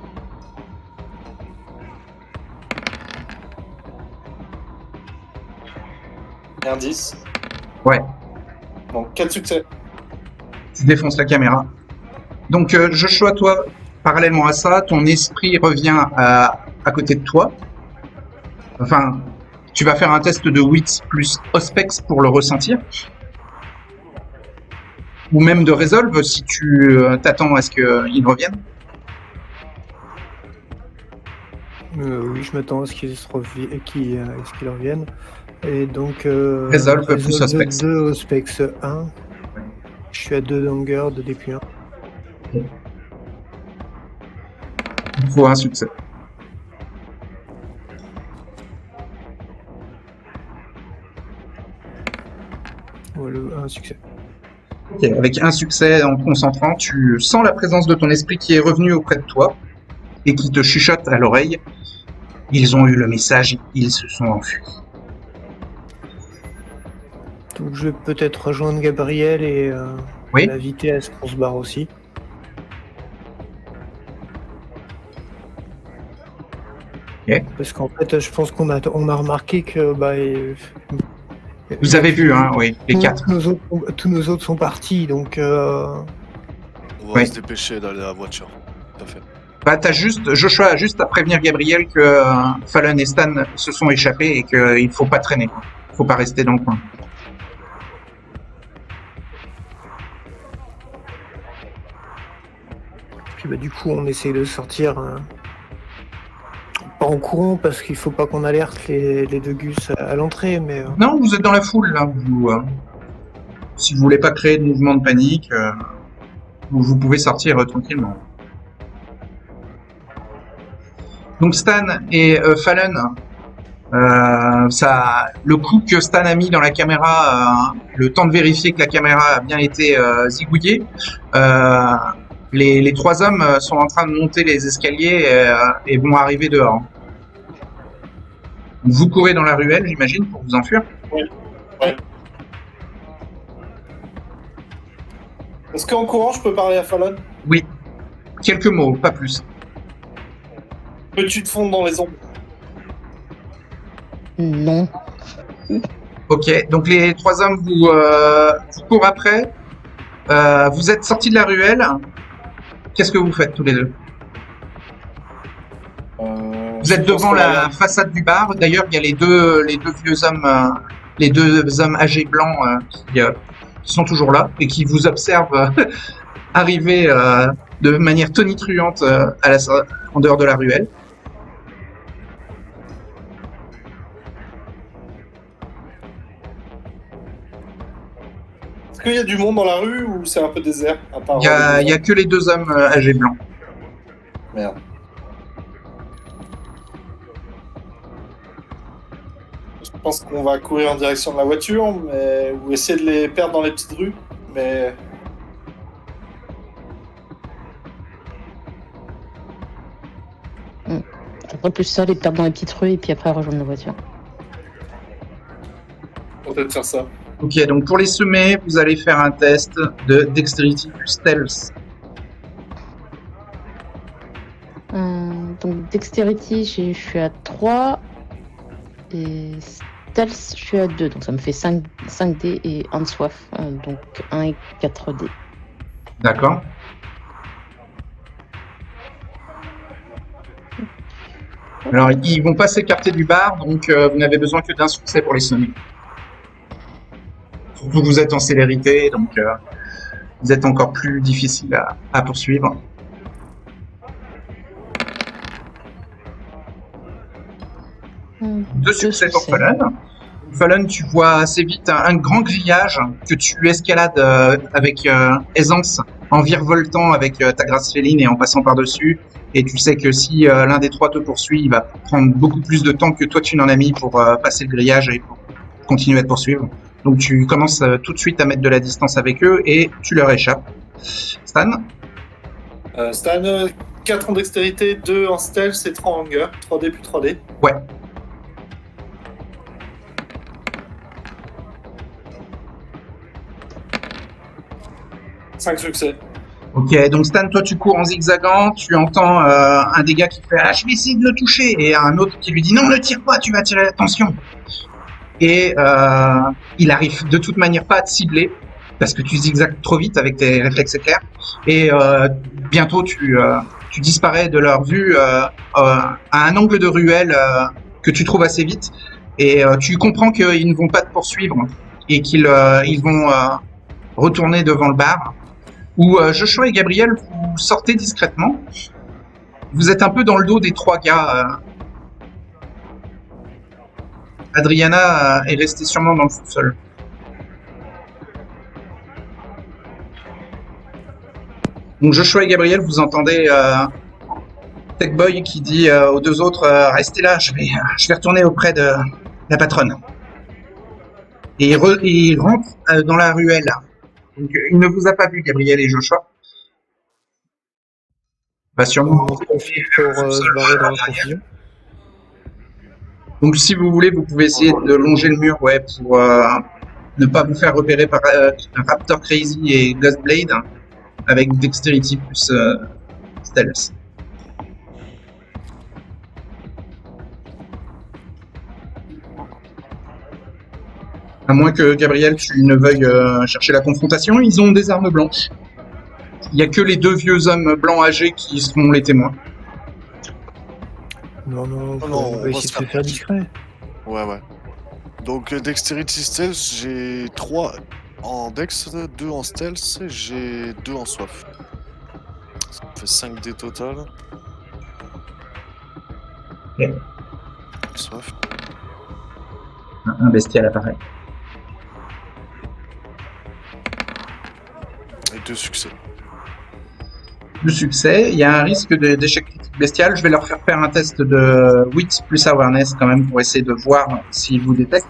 un 10. Ouais. Donc 4 succès. Tu défonces la caméra. Donc Joshua, toi, parallèlement à ça, ton esprit revient à côté de toi. Enfin, tu vas faire un test de wits plus Auspex pour le ressentir. Ou même de Resolve si tu t'attends à ce qu'il revienne. Oui, je m'attends à ce qu'ils reviennent. Et donc... Resolve plus Auspex. 2 Auspex 1. Je suis à 2 d'Hunger, 2 D plus 1. Okay. Il faut un succès. Voilà, un succès. Ok, avec un succès en te concentrant, tu sens la présence de ton esprit qui est revenu auprès de toi et qui te chuchote à l'oreille. Ils ont eu le message, ils se sont enfuis. Donc je vais peut-être rejoindre Gabriel et oui. l'inviter à ce qu'on se barre aussi. Okay. Parce qu'en fait, je pense qu'on a remarqué que... vous avez vu, hein, oui, les 4. Tous nos autres sont partis, donc... On va se dépêcher d'aller à la voiture, tout à fait. Bah, Joshua a juste à prévenir Gabriel que Fallon et Stan se sont échappés et qu'il faut pas traîner, quoi. Faut pas rester dans le coin. Puis du coup, on essaie de sortir... Pas en courant parce qu'il faut pas qu'on alerte les 2 gus à l'entrée, mais... Non, vous êtes dans la foule, là. Si vous voulez pas créer de mouvement de panique, vous pouvez sortir tranquillement. Donc Stan et Fallon, le coup que Stan a mis dans la caméra, le temps de vérifier que la caméra a bien été zigouillée, les 3 hommes sont en train de monter les escaliers et vont arriver dehors. Vous courez dans la ruelle, j'imagine, pour vous enfuir. Oui. Ouais. Est-ce qu'en courant, je peux parler à Fallon? Oui. Quelques mots, pas plus. Peux-tu te fondre dans les ombres? Non. Ok, donc les 3 hommes vous courent après. Vous êtes sortis de la ruelle. Qu'est-ce que vous faites tous les deux? Vous êtes devant la façade du bar. D'ailleurs, il y a les deux vieux hommes, les 2 hommes âgés blancs qui sont toujours là et qui vous observent arriver de manière tonitruante en dehors de la ruelle. Est-ce qu'il y a du monde dans la rue ou c'est un peu désert à part Il y a que les 2 hommes âgés blancs. Merde. Je pense qu'on va courir en direction de la voiture, ou essayer de les perdre dans les petites rues, mais... Après, plus ça, les perdre dans les petites rues et puis après rejoindre la voiture. On peut peut-être faire ça. Ok, donc pour les semer, vous allez faire un test de Dexterity plus Stealth. Donc, Dexterity, je suis à 3. Et Stealth, je suis à 2. Donc, ça me fait 5D et 1 de soif. Donc, 1 et 4D. D'accord. Alors, ils vont pas s'écarter du bar, donc vous n'avez besoin que d'un succès pour les semer. Surtout que vous êtes en célérité, donc vous êtes encore plus difficile à poursuivre. Deux succès pour Fallon. Fallon, tu vois assez vite un grand grillage que tu escalades avec aisance, en virevoltant avec ta grâce féline et en passant par-dessus. Et tu sais que si l'un des 3 te poursuit, il va prendre beaucoup plus de temps que toi tu n'en as mis pour passer le grillage et pour continuer à te poursuivre. Donc tu commences tout de suite à mettre de la distance avec eux et tu leur échappes. Stan? Stan, 4 en dextérité, 2 en stealth et 3 en hunger. 3D plus 3D. Ouais. Cinq succès. Ok, donc Stan, toi tu cours en zigzagant, tu entends un des gars qui fait « Ah, je vais essayer de le toucher » et un autre qui lui dit « Non, ne tire pas, tu vas attirer l'attention » et il arrive de toute manière pas à te cibler parce que tu zigzagues trop vite avec tes réflexes éclairs et bientôt tu disparais de leur vue à un angle de ruelle que tu trouves assez vite et tu comprends qu'ils ne vont pas te poursuivre et qu'ils vont retourner devant le bar où Joshua et Gabriel, vous sortez discrètement. Vous êtes un peu dans le dos des 3 gars. Adriana est restée sûrement dans le sous-sol. Donc Joshua et Gabriel, vous entendez Tech Boy qui dit aux 2 autres restez là, je vais retourner auprès de la patronne. Et il rentre dans la ruelle. Donc, il ne vous a pas vu, Gabriel et Joshua. Bah, sûrement. On profite pour se barrer dans la confusion. Donc, si vous voulez, vous pouvez essayer de longer le mur, ouais, pour ne pas vous faire repérer par Raptor Crazy et Ghostblade, avec Dexterity plus Stealth. À moins que, Gabriel, tu ne veuilles chercher la confrontation, ils ont des armes blanches. Il n'y a que les 2 vieux hommes blancs âgés qui seront les témoins. Non, on on va va essayer de se faire discret. Ouais. Donc Dexterity Stealth, j'ai 3 en Dex, 2 en Stealth, j'ai 2 en soif. Ça fait 5D total. Ok. Soif. Un bestial apparaît. Et 2 succès. 2 succès, il y a un risque d'échec critique bestial. Je vais leur faire un test de wit plus awareness quand même pour essayer de voir s'ils vous détectent.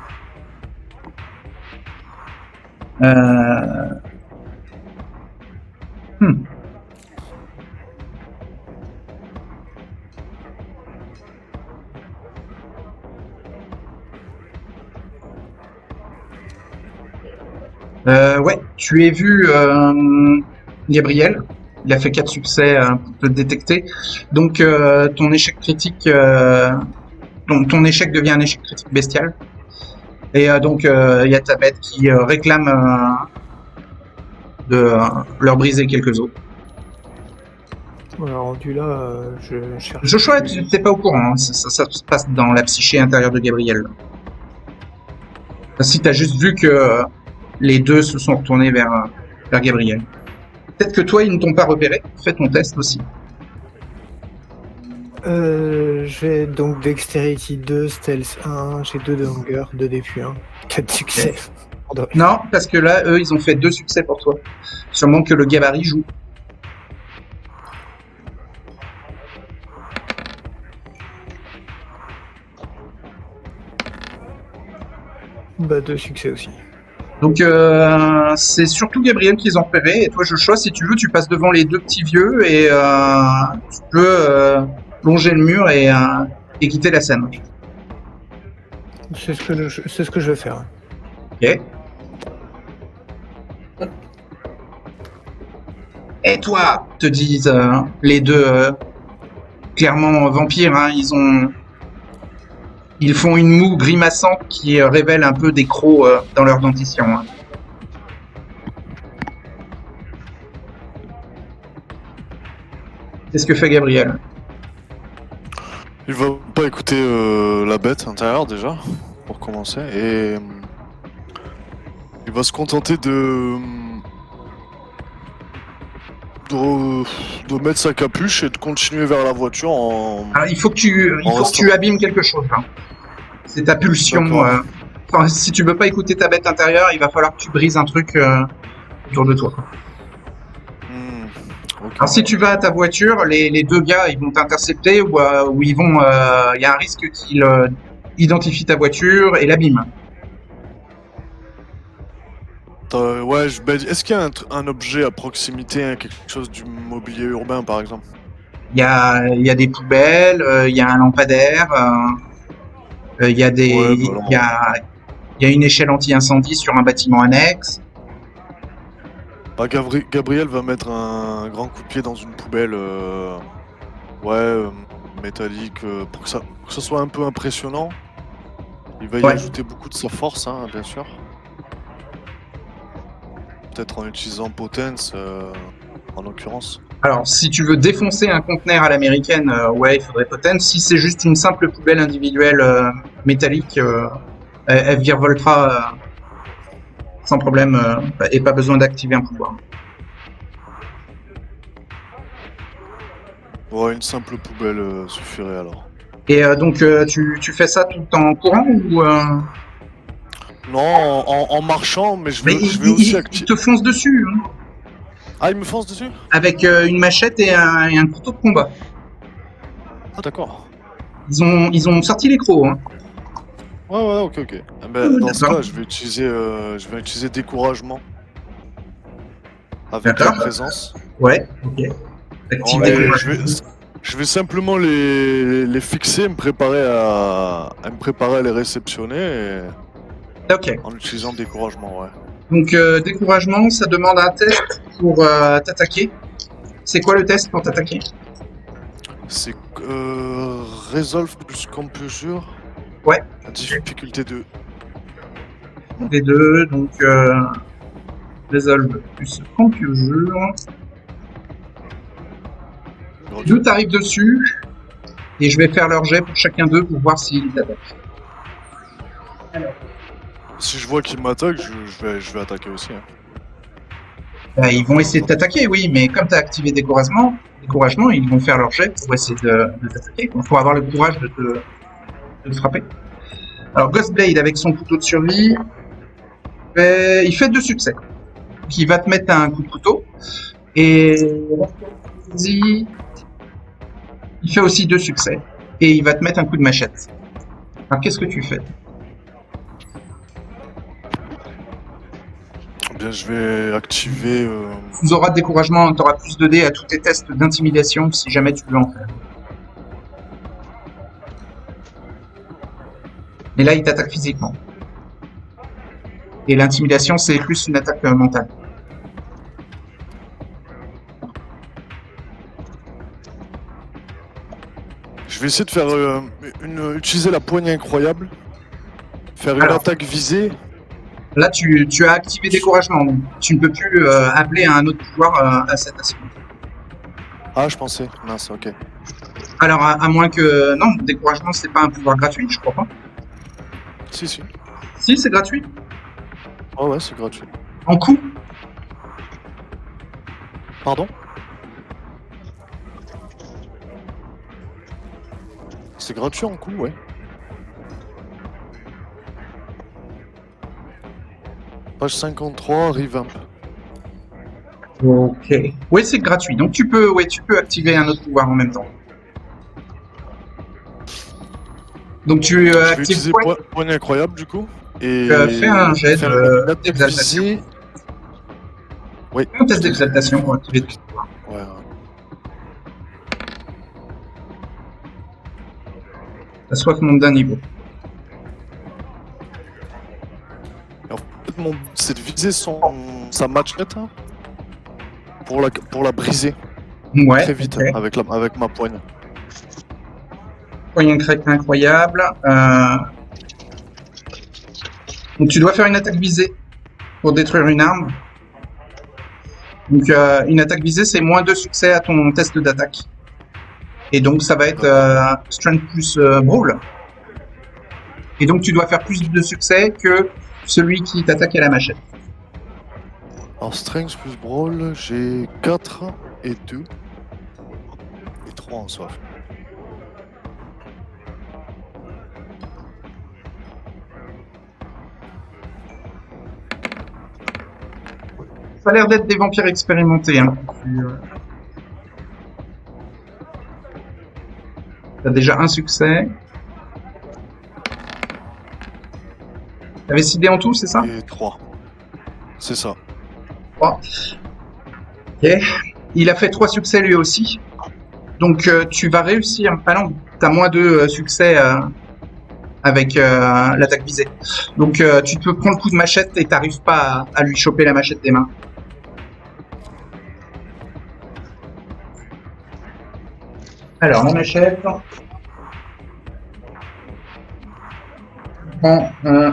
Ouais, tu es vu, Gabriel. Il a fait 4 succès pour te détecter. Donc ton échec critique, ton échec devient un échec critique bestial. Et donc il y a ta bête qui réclame de leur briser quelques os. Voilà, rendu là, je cherche. Joshua, tu n'es pas au courant, hein. Ça se passe dans la psyché intérieure de Gabriel. Si tu as juste vu que les deux se sont retournés vers Gabriel. Peut-être que toi, ils ne t'ont pas repéré. Fais ton test aussi. J'ai donc Dexterity 2, Stealth 1, j'ai 2 de Hunger, 2 DP 1. 4 succès. Non, parce que là, eux, ils ont fait 2 succès pour toi. Sûrement que le gabarit joue. Bah 2 succès aussi. Donc c'est surtout Gabriel qu'ils ont repéré. Et toi, Joshua, si tu veux, tu passes devant les 2 petits vieux et tu peux longer le mur et quitter la scène. C'est ce que je vais faire. Ok. Et toi, te disent les deux clairement vampires. Hein, ils font une moue grimaçante qui révèle un peu des crocs dans leur dentition. Hein. Qu'est-ce que fait Gabriel? Il va pas écouter la bête intérieure déjà, pour commencer, et il va se contenter de mettre sa capuche et de continuer vers la voiture en... Alors, il faut que tu abîmes quelque chose. Hein. C'est ta pulsion. Enfin, si tu veux pas écouter ta bête intérieure, il va falloir que tu brises un truc autour de toi. Okay. Alors si tu vas à ta voiture, les 2 gars ils vont t'intercepter ou ils vont, y a un risque qu'ils identifient ta voiture et l'abîment. Ouais, est-ce qu'il y a un objet à proximité, hein, quelque chose du mobilier urbain par exemple? Il y a des poubelles, il y a un lampadaire, il y a des, il y a une échelle anti-incendie sur un bâtiment annexe. Bah, Gabriel va mettre un grand coup de pied dans une poubelle métallique pour que ça soit un peu impressionnant. Il va y ajouter beaucoup de sa force, hein, bien sûr. Peut-être en utilisant Potence en l'occurrence. Alors, si tu veux défoncer un conteneur à l'américaine, ouais, il faudrait Potence. Si c'est juste une simple poubelle individuelle métallique, elle virevoltera sans problème et pas besoin d'activer un pouvoir. Ouais, une simple poubelle suffirait alors. Et donc tu fais ça tout en courant ou Non, en marchant, mais je vais aussi activer. Il te fonce dessus. Hein. Ah, il me fonce dessus? Avec une machette et un couteau de combat. Ah, d'accord. Ils ont sorti les crocs. Hein. Ouais, ok. Ben, dans ce cas, je vais utiliser découragement. Avec la présence. Ouais, ok. Je vais simplement les fixer, me préparer à les réceptionner en utilisant découragement, ouais. Donc découragement, ça demande un test pour t'attaquer. C'est quoi le test pour t'attaquer? C'est Resolve plus Composure. Ouais. La difficulté 2. Les deux, donc Resolve plus Composure. D'où t'arrives dessus, et je vais faire leur jet pour chacun d'eux pour voir s'ils t'attaquent. Alors. Si je vois qu'ils m'attaquent, je vais attaquer aussi. Hein. Bah, ils vont essayer de t'attaquer, oui, mais comme tu as activé découragement, ils vont faire leur jet pour essayer de t'attaquer. Il faut avoir le courage de te frapper. Alors Ghostblade avec son couteau de survie, il fait 2 succès. Donc, il va te mettre un coup de couteau. Et il fait aussi 2 succès. Et il va te mettre un coup de machette. Alors qu'est-ce que tu fais? Bien, je vais activer... Tu auras de découragement, tu auras plus de dés à tous tes tests d'intimidation si jamais tu veux en faire. Mais là, il t'attaque physiquement. Et l'intimidation, c'est plus une attaque mentale. Je vais essayer de faire utiliser la poignée incroyable. Faire une Alors. attaque visée. Là, tu as activé découragement, donc tu ne peux plus appeler à un autre pouvoir à cette action. Ah, je pensais. Mince, ok. Alors, à moins que... Non, découragement, c'est pas un pouvoir gratuit, je crois pas. Si, si. Si, c'est gratuit. Oh ouais, c'est gratuit. En coup. Pardon? C'est gratuit en coup, ouais. Page 53, revamp. Ok. Oui, c'est gratuit. Donc tu peux activer un autre pouvoir en même temps. Donc tu Je vais actives utiliser quoi? poignée incroyable du coup. Et Fais un jet faire une attaque d'exaltation. visée. Oui. Fais un test d'exaltation pour activer ton pouvoir. Ouais. T'as 60 d'un niveau. En fait, mon but c'est de viser sa matchette hein, pour la briser Ouais. très vite ok. avec ma poigne. Poignée incroyable. Donc tu dois faire une attaque visée pour détruire une arme. Donc une attaque visée, c'est moins 2 succès à ton test d'attaque. Et donc ça va être Strength plus Brawl. Et donc tu dois faire plus de succès que celui qui t'attaque à la machette. Alors Strength plus Brawl, j'ai 4 et 2. Et 3 en soif. Ça a l'air d'être des vampires expérimentés. Hein. T'as déjà un succès. T'avais 6 dés en tout, c'est ça? Et 3. C'est ça. 3. Ok. Il a fait 3 succès lui aussi. Donc tu vas réussir. Ah non, t'as moins de succès avec l'attaque visée. Donc tu te prends le coup de machette et t'arrives pas à lui choper la machette des mains. Alors, la machette. Prends un.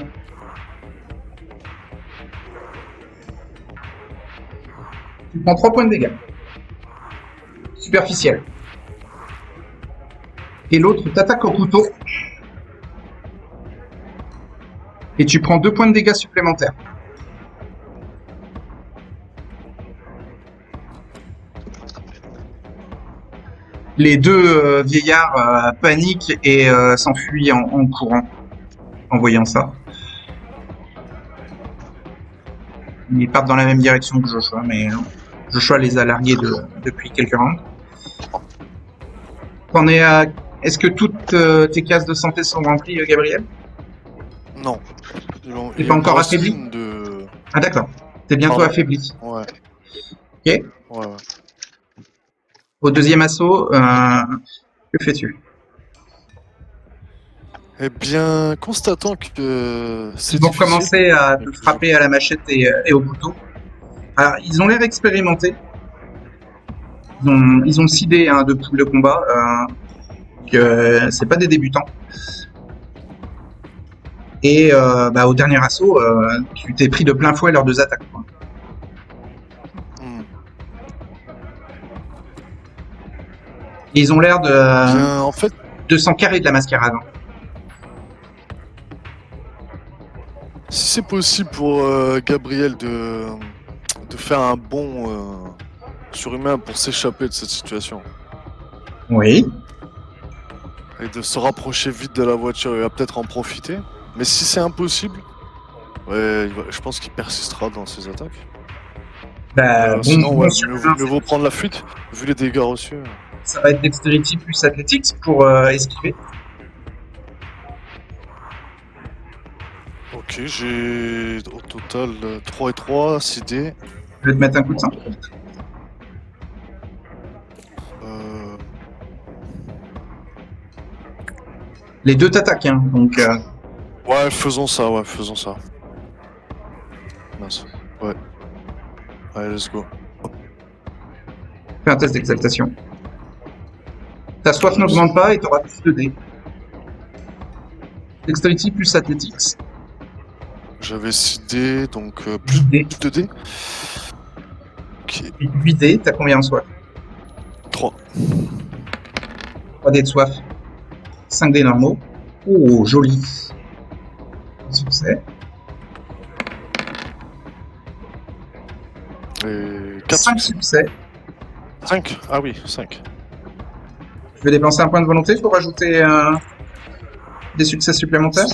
Tu prends 3 points de dégâts. Superficiel. Et l'autre t'attaque au couteau. Et tu prends 2 points de dégâts supplémentaires. Les deux vieillards paniquent et s'enfuient en courant en voyant ça. Ils partent dans la même direction que Joshua, mais Joshua les a largués depuis quelques rounds. T'en es à... Est-ce que toutes tes cases de santé sont remplies, Gabriel? Non. T'es pas encore affaibli? Ah d'accord. T'es bientôt affaibli. Ouais. Ok. Ouais. Au deuxième assaut, que fais-tu? Eh bien, constatant que c'est Ils vont difficile, commencer à te frapper à la machette et au couteau. Alors, ils ont l'air expérimentés. Ils ont 6 dés hein, de combat. C'est pas des débutants. Et au dernier assaut, tu t'es pris de plein fouet leurs 2 attaques. Quoi. Et ils ont l'air de s'encarrer de la mascarade. Si c'est possible pour Gabriel de faire un bond surhumain pour s'échapper de cette situation. Oui. Et de se rapprocher vite de la voiture, il va peut-être en profiter. Mais si c'est impossible, ouais, je pense qu'il persistera dans ses attaques. Sinon, mieux vaut prendre la fuite, vu les dégâts reçus. Ça va être Dexterity plus Athletics pour esquiver. Ok, j'ai au total 3 et 3, 6 dés. Je vais te mettre un coup de sang. Les 2 t'attaquent, hein, donc... Ouais, faisons ça. Mince. Ouais. Allez, let's go. Fais un test d'exaltation. Ta soif n'augmente pas et tu auras plus de dés. Dexterity plus Athletics. J'avais 6 dés, donc 8 plus dés. 2 dés. Ok, 8 dés, t'as combien en soif? 3. 3 dés de soif. 5 dés normaux. Oh, joli. Succès. Et 4 5 succès. succès. 5. Ah oui, 5. Tu veux dépenser un point de volonté pour ajouter des succès supplémentaires?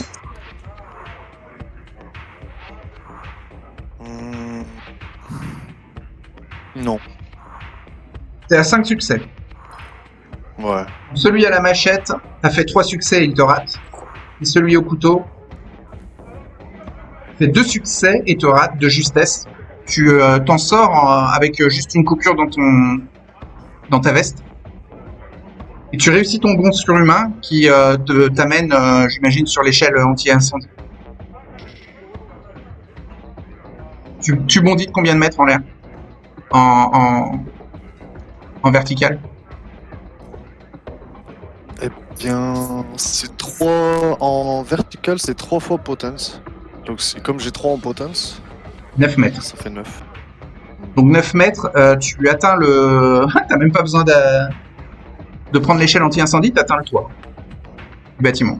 Non. T'es à 5 succès. Ouais. Celui à la machette a fait 3 succès et il te rate. Et celui au couteau fait 2 succès et te rate de justesse. Tu t'en sors avec juste une coupure dans ta veste. Et tu réussis ton bond surhumain qui t'amène, j'imagine, sur l'échelle anti-incendie. Tu bondis de combien de mètres en l'air? En vertical? Eh bien, c'est 3 en vertical, c'est 3 fois potence. Donc comme j'ai 3 en potence, 9 mètres. ça fait 9. Donc 9 mètres, tu atteins le... T'as même pas besoin de prendre l'échelle anti-incendie, t'atteins le toit du bâtiment.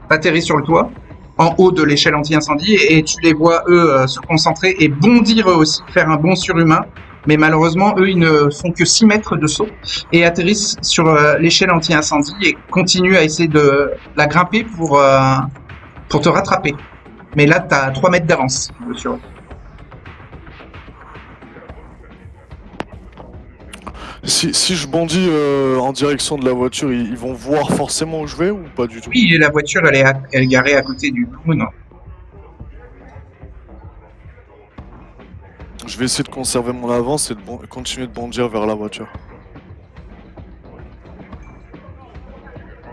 T'atterris sur le toit, en haut de l'échelle anti-incendie, et tu les vois, eux, se concentrer et bondir eux aussi, faire un bond surhumain. Mais malheureusement, eux, ils ne font que 6 mètres de saut et atterrissent sur l'échelle anti-incendie et continuent à essayer de la grimper pour te rattraper. Mais là, t'as 3 mètres d'avance sur eux. Si je bondis en direction de la voiture, ils vont voir forcément où je vais ou pas du tout? Oui, la voiture, elle est garée à côté du clown. Je vais essayer de conserver mon avance et de continuer de bondir vers la voiture.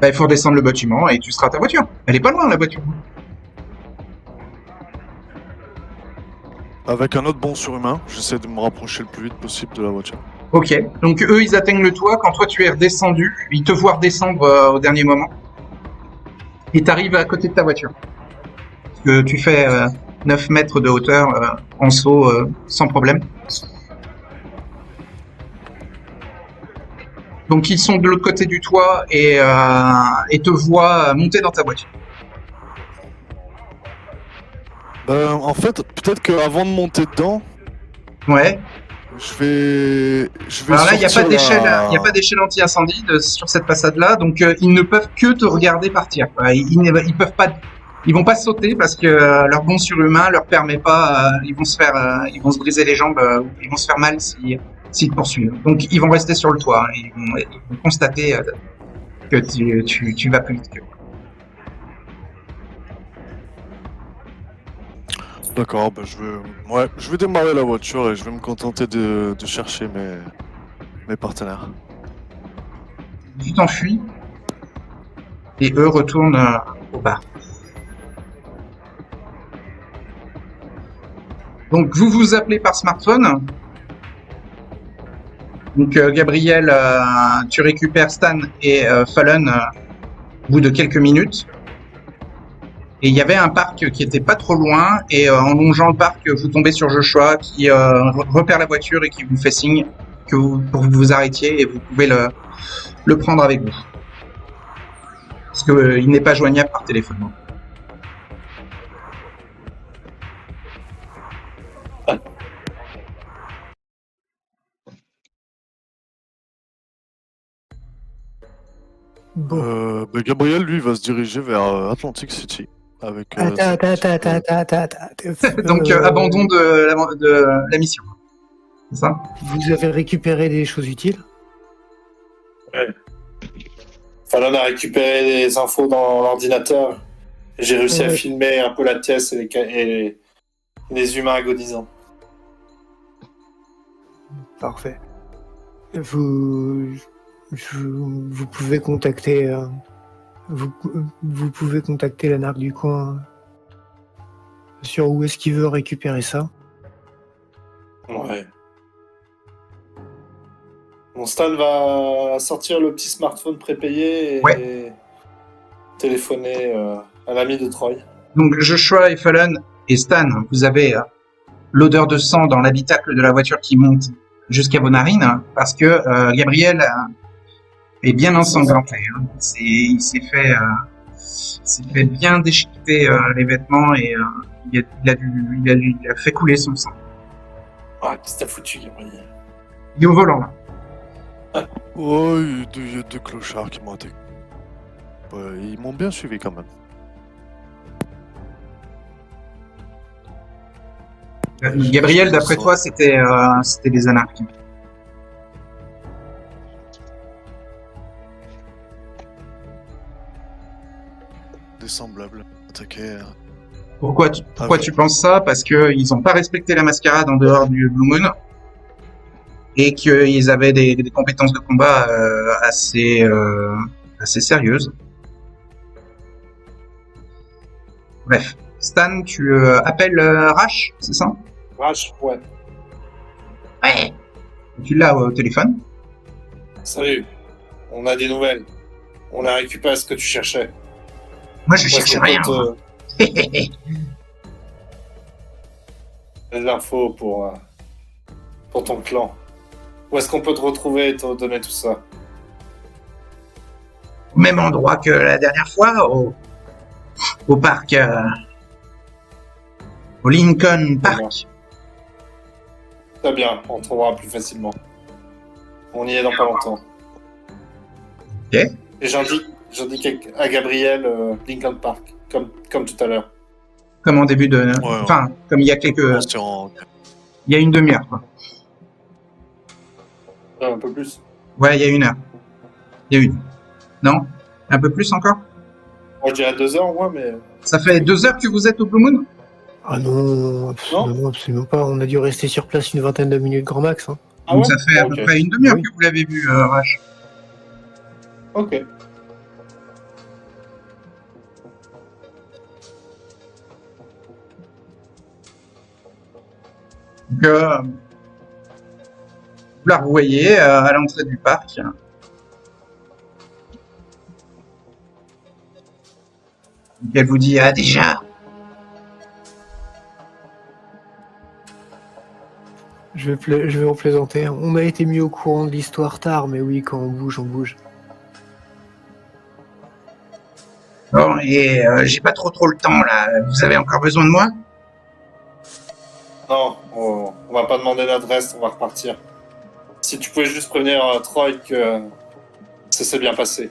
Bah, il faut redescendre le bâtiment et tu seras à ta voiture. Elle est pas loin, la voiture. Avec un autre bond surhumain, j'essaie de me rapprocher le plus vite possible de la voiture. Ok, donc eux, ils atteignent le toit. Quand toi, tu es redescendu, ils te voient redescendre au dernier moment. Et t'arrives à côté de ta voiture. Parce que tu fais 9 mètres de hauteur en saut sans problème. Donc ils sont de l'autre côté du toit et te voient monter dans ta voiture. En fait, peut-être qu'avant de monter dedans, Ouais. je vais Alors là, il n'y a sortir pas d'échelle anti-incendie sur cette passade-là, donc ils ne peuvent que te regarder partir. Ils peuvent pas, ils vont pas sauter parce que leur bond surhumain leur permet pas. Ils vont se briser les jambes, ils vont se faire mal s'ils te poursuivent. Donc ils vont rester sur le toit. Ils vont constater que tu vas plus vite qu'eux. D'accord, je vais démarrer la voiture et je vais me contenter de chercher mes partenaires. Tu t'enfuis et eux retournent au bar. Donc vous vous appelez par smartphone. Donc Gabriel, tu récupères Stan et Fallon au bout de quelques minutes. Et il y avait un parc qui était pas trop loin, et en longeant le parc, vous tombez sur Joshua qui repère la voiture et qui vous fait signe pour que vous vous arrêtiez et vous pouvez le prendre avec vous. Parce qu'il n'est pas joignable par téléphone. Bon. Gabriel, lui, va se diriger vers Atlantic City. Avec, Attends. Donc abandon de la mission. C'est ça? Vous avez récupéré des choses utiles? Ouais. Fallon a récupéré des infos dans l'ordinateur. J'ai réussi à filmer un peu la pièce et les humains agonisants. Parfait. Vous pouvez contacter vous pouvez contacter la narque du coin sur où est-ce qu'il veut récupérer ça. Ouais. Mon Stan va sortir le petit smartphone prépayé et téléphoner à l'ami de Troy. Donc Joshua et Fallon et Stan, vous avez l'odeur de sang dans l'habitacle de la voiture qui monte jusqu'à vos narines parce que Gabriel est bien ensanglanté. Hein. Il s'est fait bien déchiqueter les vêtements et il a fait couler son sang. Ah, qu'est-ce que t'as foutu, Gabriel? Il est au volant là. Oh, il y a deux clochards qui m'ont attaqué. Ouais, ils m'ont bien suivi quand même. Gabriel, d'après toi, c'était des anarches. Des semblables attaqués. Pourquoi tu penses ça? Parce que ils ont pas respecté la mascarade en dehors du Blue Moon et qu'ils avaient des compétences de combat assez sérieuses. Bref, Stan, tu appelles Rash, c'est ça? Rash, ouais. Ouais. Tu l'as au téléphone. Salut. On a des nouvelles. On a récupéré ce que tu cherchais. Moi, je cherche rien. Des infos pour ton clan. Où est-ce qu'on peut te retrouver et te donner tout ça? Au même endroit que la dernière fois, au parc, au Lincoln Park. Très bien, on trouvera plus facilement. On y est dans pas longtemps. Ok. Et j'indique à Gabriel Lincoln Park, comme tout à l'heure. Comme en début de, Ouais. comme il y a il y a une demi-heure, quoi. Un peu plus. Ouais, il y a une heure. Il y a une. Non? Un peu plus encore? Moi, je dirais 2 heures, moi, mais... Ça fait 2 heures que vous êtes au Blue Moon? Ah non, absolument pas. On a dû rester sur place une vingtaine de minutes grand max. Hein. Ah Donc ouais? ça fait à peu près une demi-heure que vous l'avez vu, Rash. Ok. Donc, vous la revoyez à l'entrée du parc. Donc, elle vous dit, ah déjà, Je vais en plaisanter. On a été mis au courant de l'histoire tard, mais oui, quand on bouge, on bouge. bon, et j'ai pas trop le temps là. Vous avez encore besoin de moi? Non, on va pas demander l'adresse, on va repartir. Si tu pouvais juste prévenir Troy que ça s'est bien passé.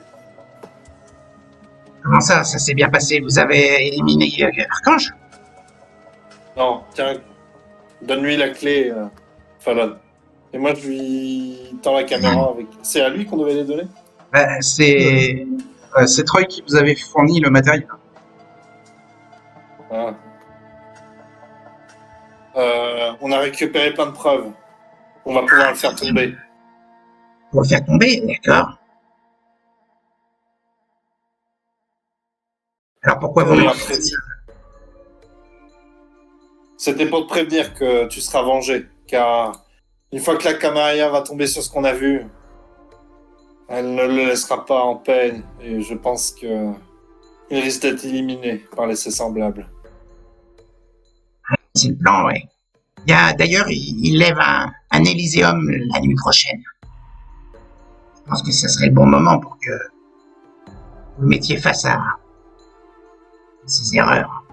Comment ça s'est bien passé? Vous avez éliminé Archange? Non, tiens, donne-lui la clé, Fallon. Et moi, je lui tends la caméra avec... C'est à lui qu'on devait les donner? C'est Troy qui vous avait fourni le matériel. Ah. On a récupéré plein de preuves. On va pouvoir le faire tomber. Pour le faire tomber, d'accord. Alors pourquoi vous Oui, m'en après, c'était pour te prévenir que tu seras vengé, car une fois que la Camarilla va tomber sur ce qu'on a vu, elle ne le laissera pas en paix, et je pense que il risque d'être éliminé par les semblables. C'est le plan, ouais. D'ailleurs, il lève un Élyséum la nuit prochaine. Je pense que ce serait le bon moment pour que vous mettiez face à ces erreurs.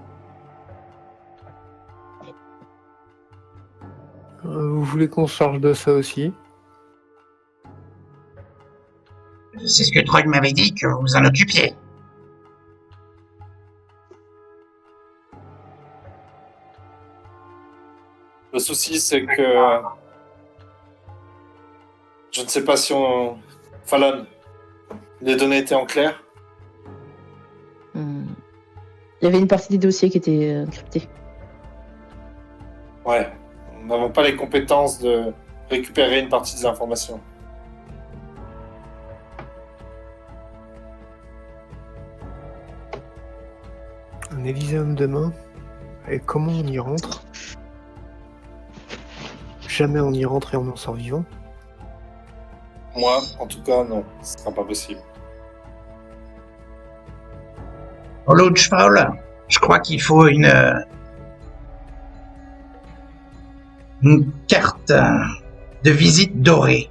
Vous voulez qu'on se charge de ça aussi? C'est ce que Troy m'avait dit, que vous vous en occupiez. Le souci, c'est que je ne sais pas si on... Fallon, les données étaient en clair? Il y avait une partie des dossiers qui était cryptée. Ouais, nous n'avons pas les compétences de récupérer une partie des informations. Un Élyséeum demain? Et comment on y rentre? Jamais on y rentre et on en sort vivant. Moi, en tout cas, non. Ce sera pas possible. Pour Lodgefall, je crois qu'il faut une carte de visite dorée.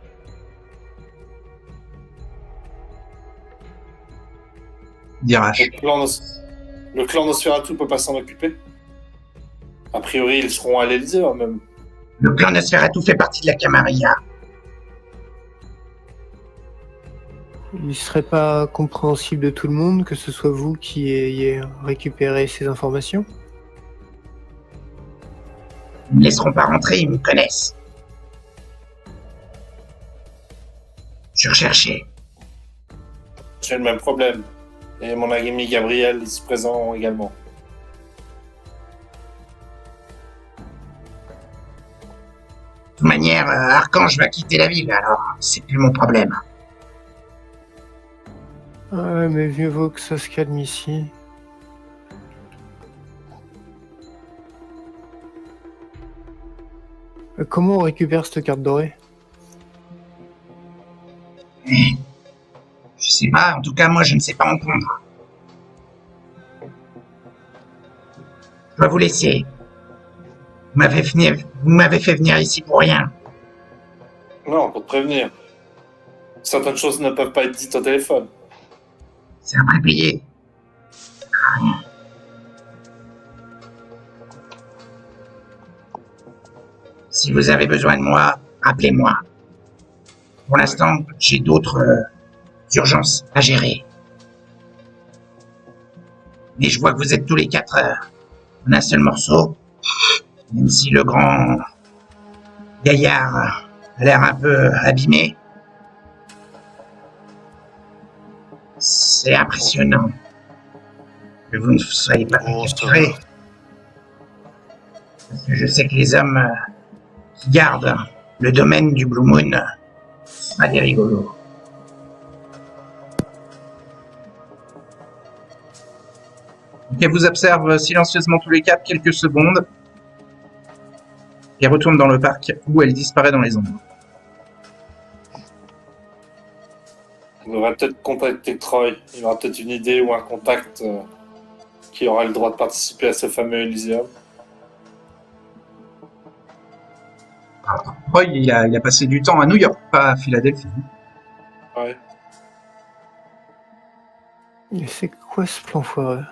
Dirais-je. Le clan Nosferatu peut pas s'en occuper. A priori, ils seront à l'Élysée, même. Le clan Nosferatu fait partie de la Camarilla. Il serait pas compréhensible de tout le monde que ce soit vous qui ayez récupéré ces informations? Ils ne laisseront pas rentrer, ils me connaissent. Je suis recherché. J'ai le même problème. Et mon ami Gabriel est présent également. De toute manière, Archange va quitter la ville, alors c'est plus mon problème. Ouais, mais mieux vaut que ça se calme ici. Comment on récupère cette carte dorée? Je sais pas, en tout cas, moi, je ne sais pas en prendre. Je dois vous laisser. Vous m'avez fait venir ici pour rien. Non, pour te prévenir. Certaines choses ne peuvent pas être dites au téléphone. C'est un prix payé. Si vous avez besoin de moi, appelez-moi. Pour l'instant, j'ai d'autres urgences à gérer. Mais je vois que vous êtes tous les quatre en un seul morceau. Même si le grand gaillard a l'air un peu abîmé. C'est impressionnant que vous ne soyez pas capturés. Parce que je sais que les hommes qui gardent le domaine du Blue Moon, c'est pas des rigolos. Ok, elle vous observe silencieusement tous les quatre quelques secondes et retourne dans le parc où elle disparaît dans les ombres. On devrait peut-être contacter Troy. Il aura peut-être une idée ou un contact qui aura le droit de participer à ce fameux Elysium. Roy, il a passé du temps à New York, pas à Philadelphie. Ouais. Et c'est quoi ce plan foireux?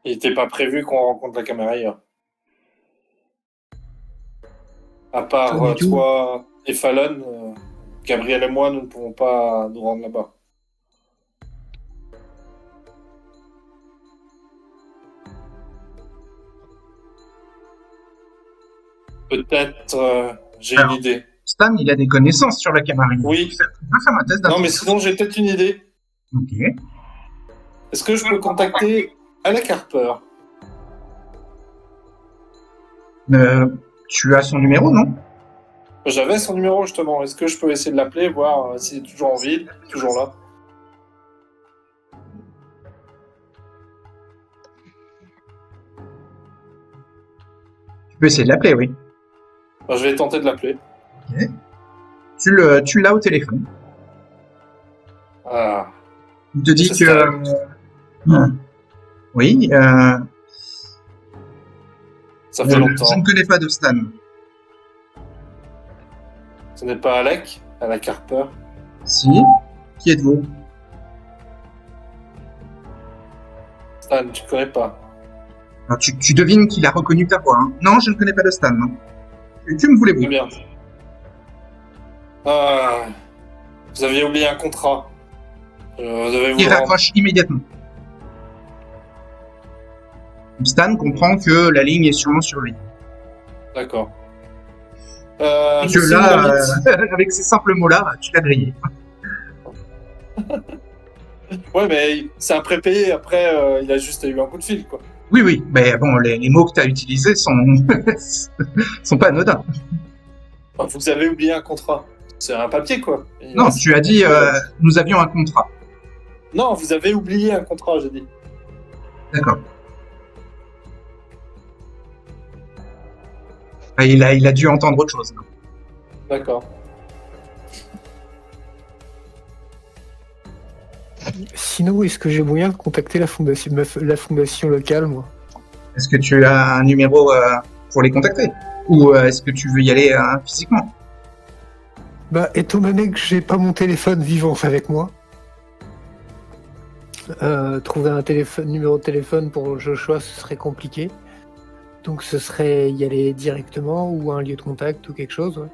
Il n'était pas prévu qu'on rencontre la Camarilla. À part Pas du tout. toi et Fallon, Gabriel et moi, nous ne pouvons pas nous rendre là-bas. Peut-être j'ai une idée. Stan, il a des connaissances sur la Camarilla. Oui. Je peux faire ma thèse Non, mais sinon j'ai peut-être une idée. Ok. Est-ce que je peux contacter Alec Harper? Tu as son numéro, non? J'avais son numéro justement. Est-ce que je peux essayer de l'appeler, voir s'il est toujours en ville, toujours là? Tu peux essayer de l'appeler, oui. Je vais tenter de l'appeler. Ok. Tu l'as au téléphone. Ah. Il te dit C'est que... Oui, Ça fait longtemps. je ne connais pas de Stan. Ce n'est pas Alec Harper. Si. Qui êtes-vous? Stan, tu connais pas. Alors, tu devines qu'il a reconnu ta voix. Hein. Non, je ne connais pas de Stan. Non. Que me voulez-vous? Très bien. Ah, vous aviez oublié un contrat. Vous devez vous Il rendre. raccroche immédiatement. Stan comprend que la ligne est sûrement sur lui. D'accord. Et que là, avec ces simples mots-là, tu l'as grillé. Ouais, mais c'est un prépayé. Après, il a juste eu un coup de fil, quoi. Oui, oui, mais bon, les mots que tu as utilisés sont... sont pas anodins. Enfin, vous avez oublié un contrat. C'est un papier, quoi. Non, tu as dit nous avions un contrat. Non, vous avez oublié un contrat, j'ai dit. D'accord. Ah, il a dû entendre autre chose. D'accord. Sinon, est-ce que j'ai moyen de contacter la fondation locale, moi? Est-ce que tu as un numéro pour les contacter? Ou est-ce que tu veux y aller physiquement? Bah, étant donné que j'ai pas mon téléphone vivant avec moi, trouver un numéro de téléphone pour Joshua, ce serait compliqué. Donc ce serait y aller directement ou un lieu de contact ou quelque chose. Ouais.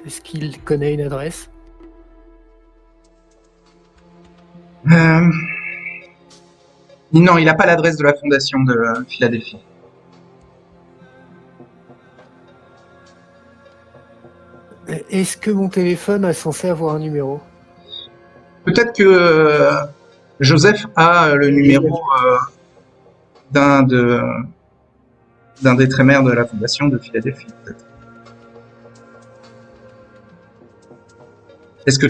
Est-ce qu'il connaît une adresse? Non, il n'a pas l'adresse de la fondation de Philadelphie. Est-ce que mon téléphone est censé avoir un numéro? Peut-être que Joseph a le numéro d'un des trémères de la fondation de Philadelphie, peut-être. Est-ce que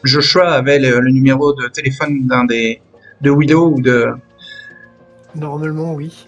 Joshua avait le numéro de téléphone de Willow ou de... Normalement, oui.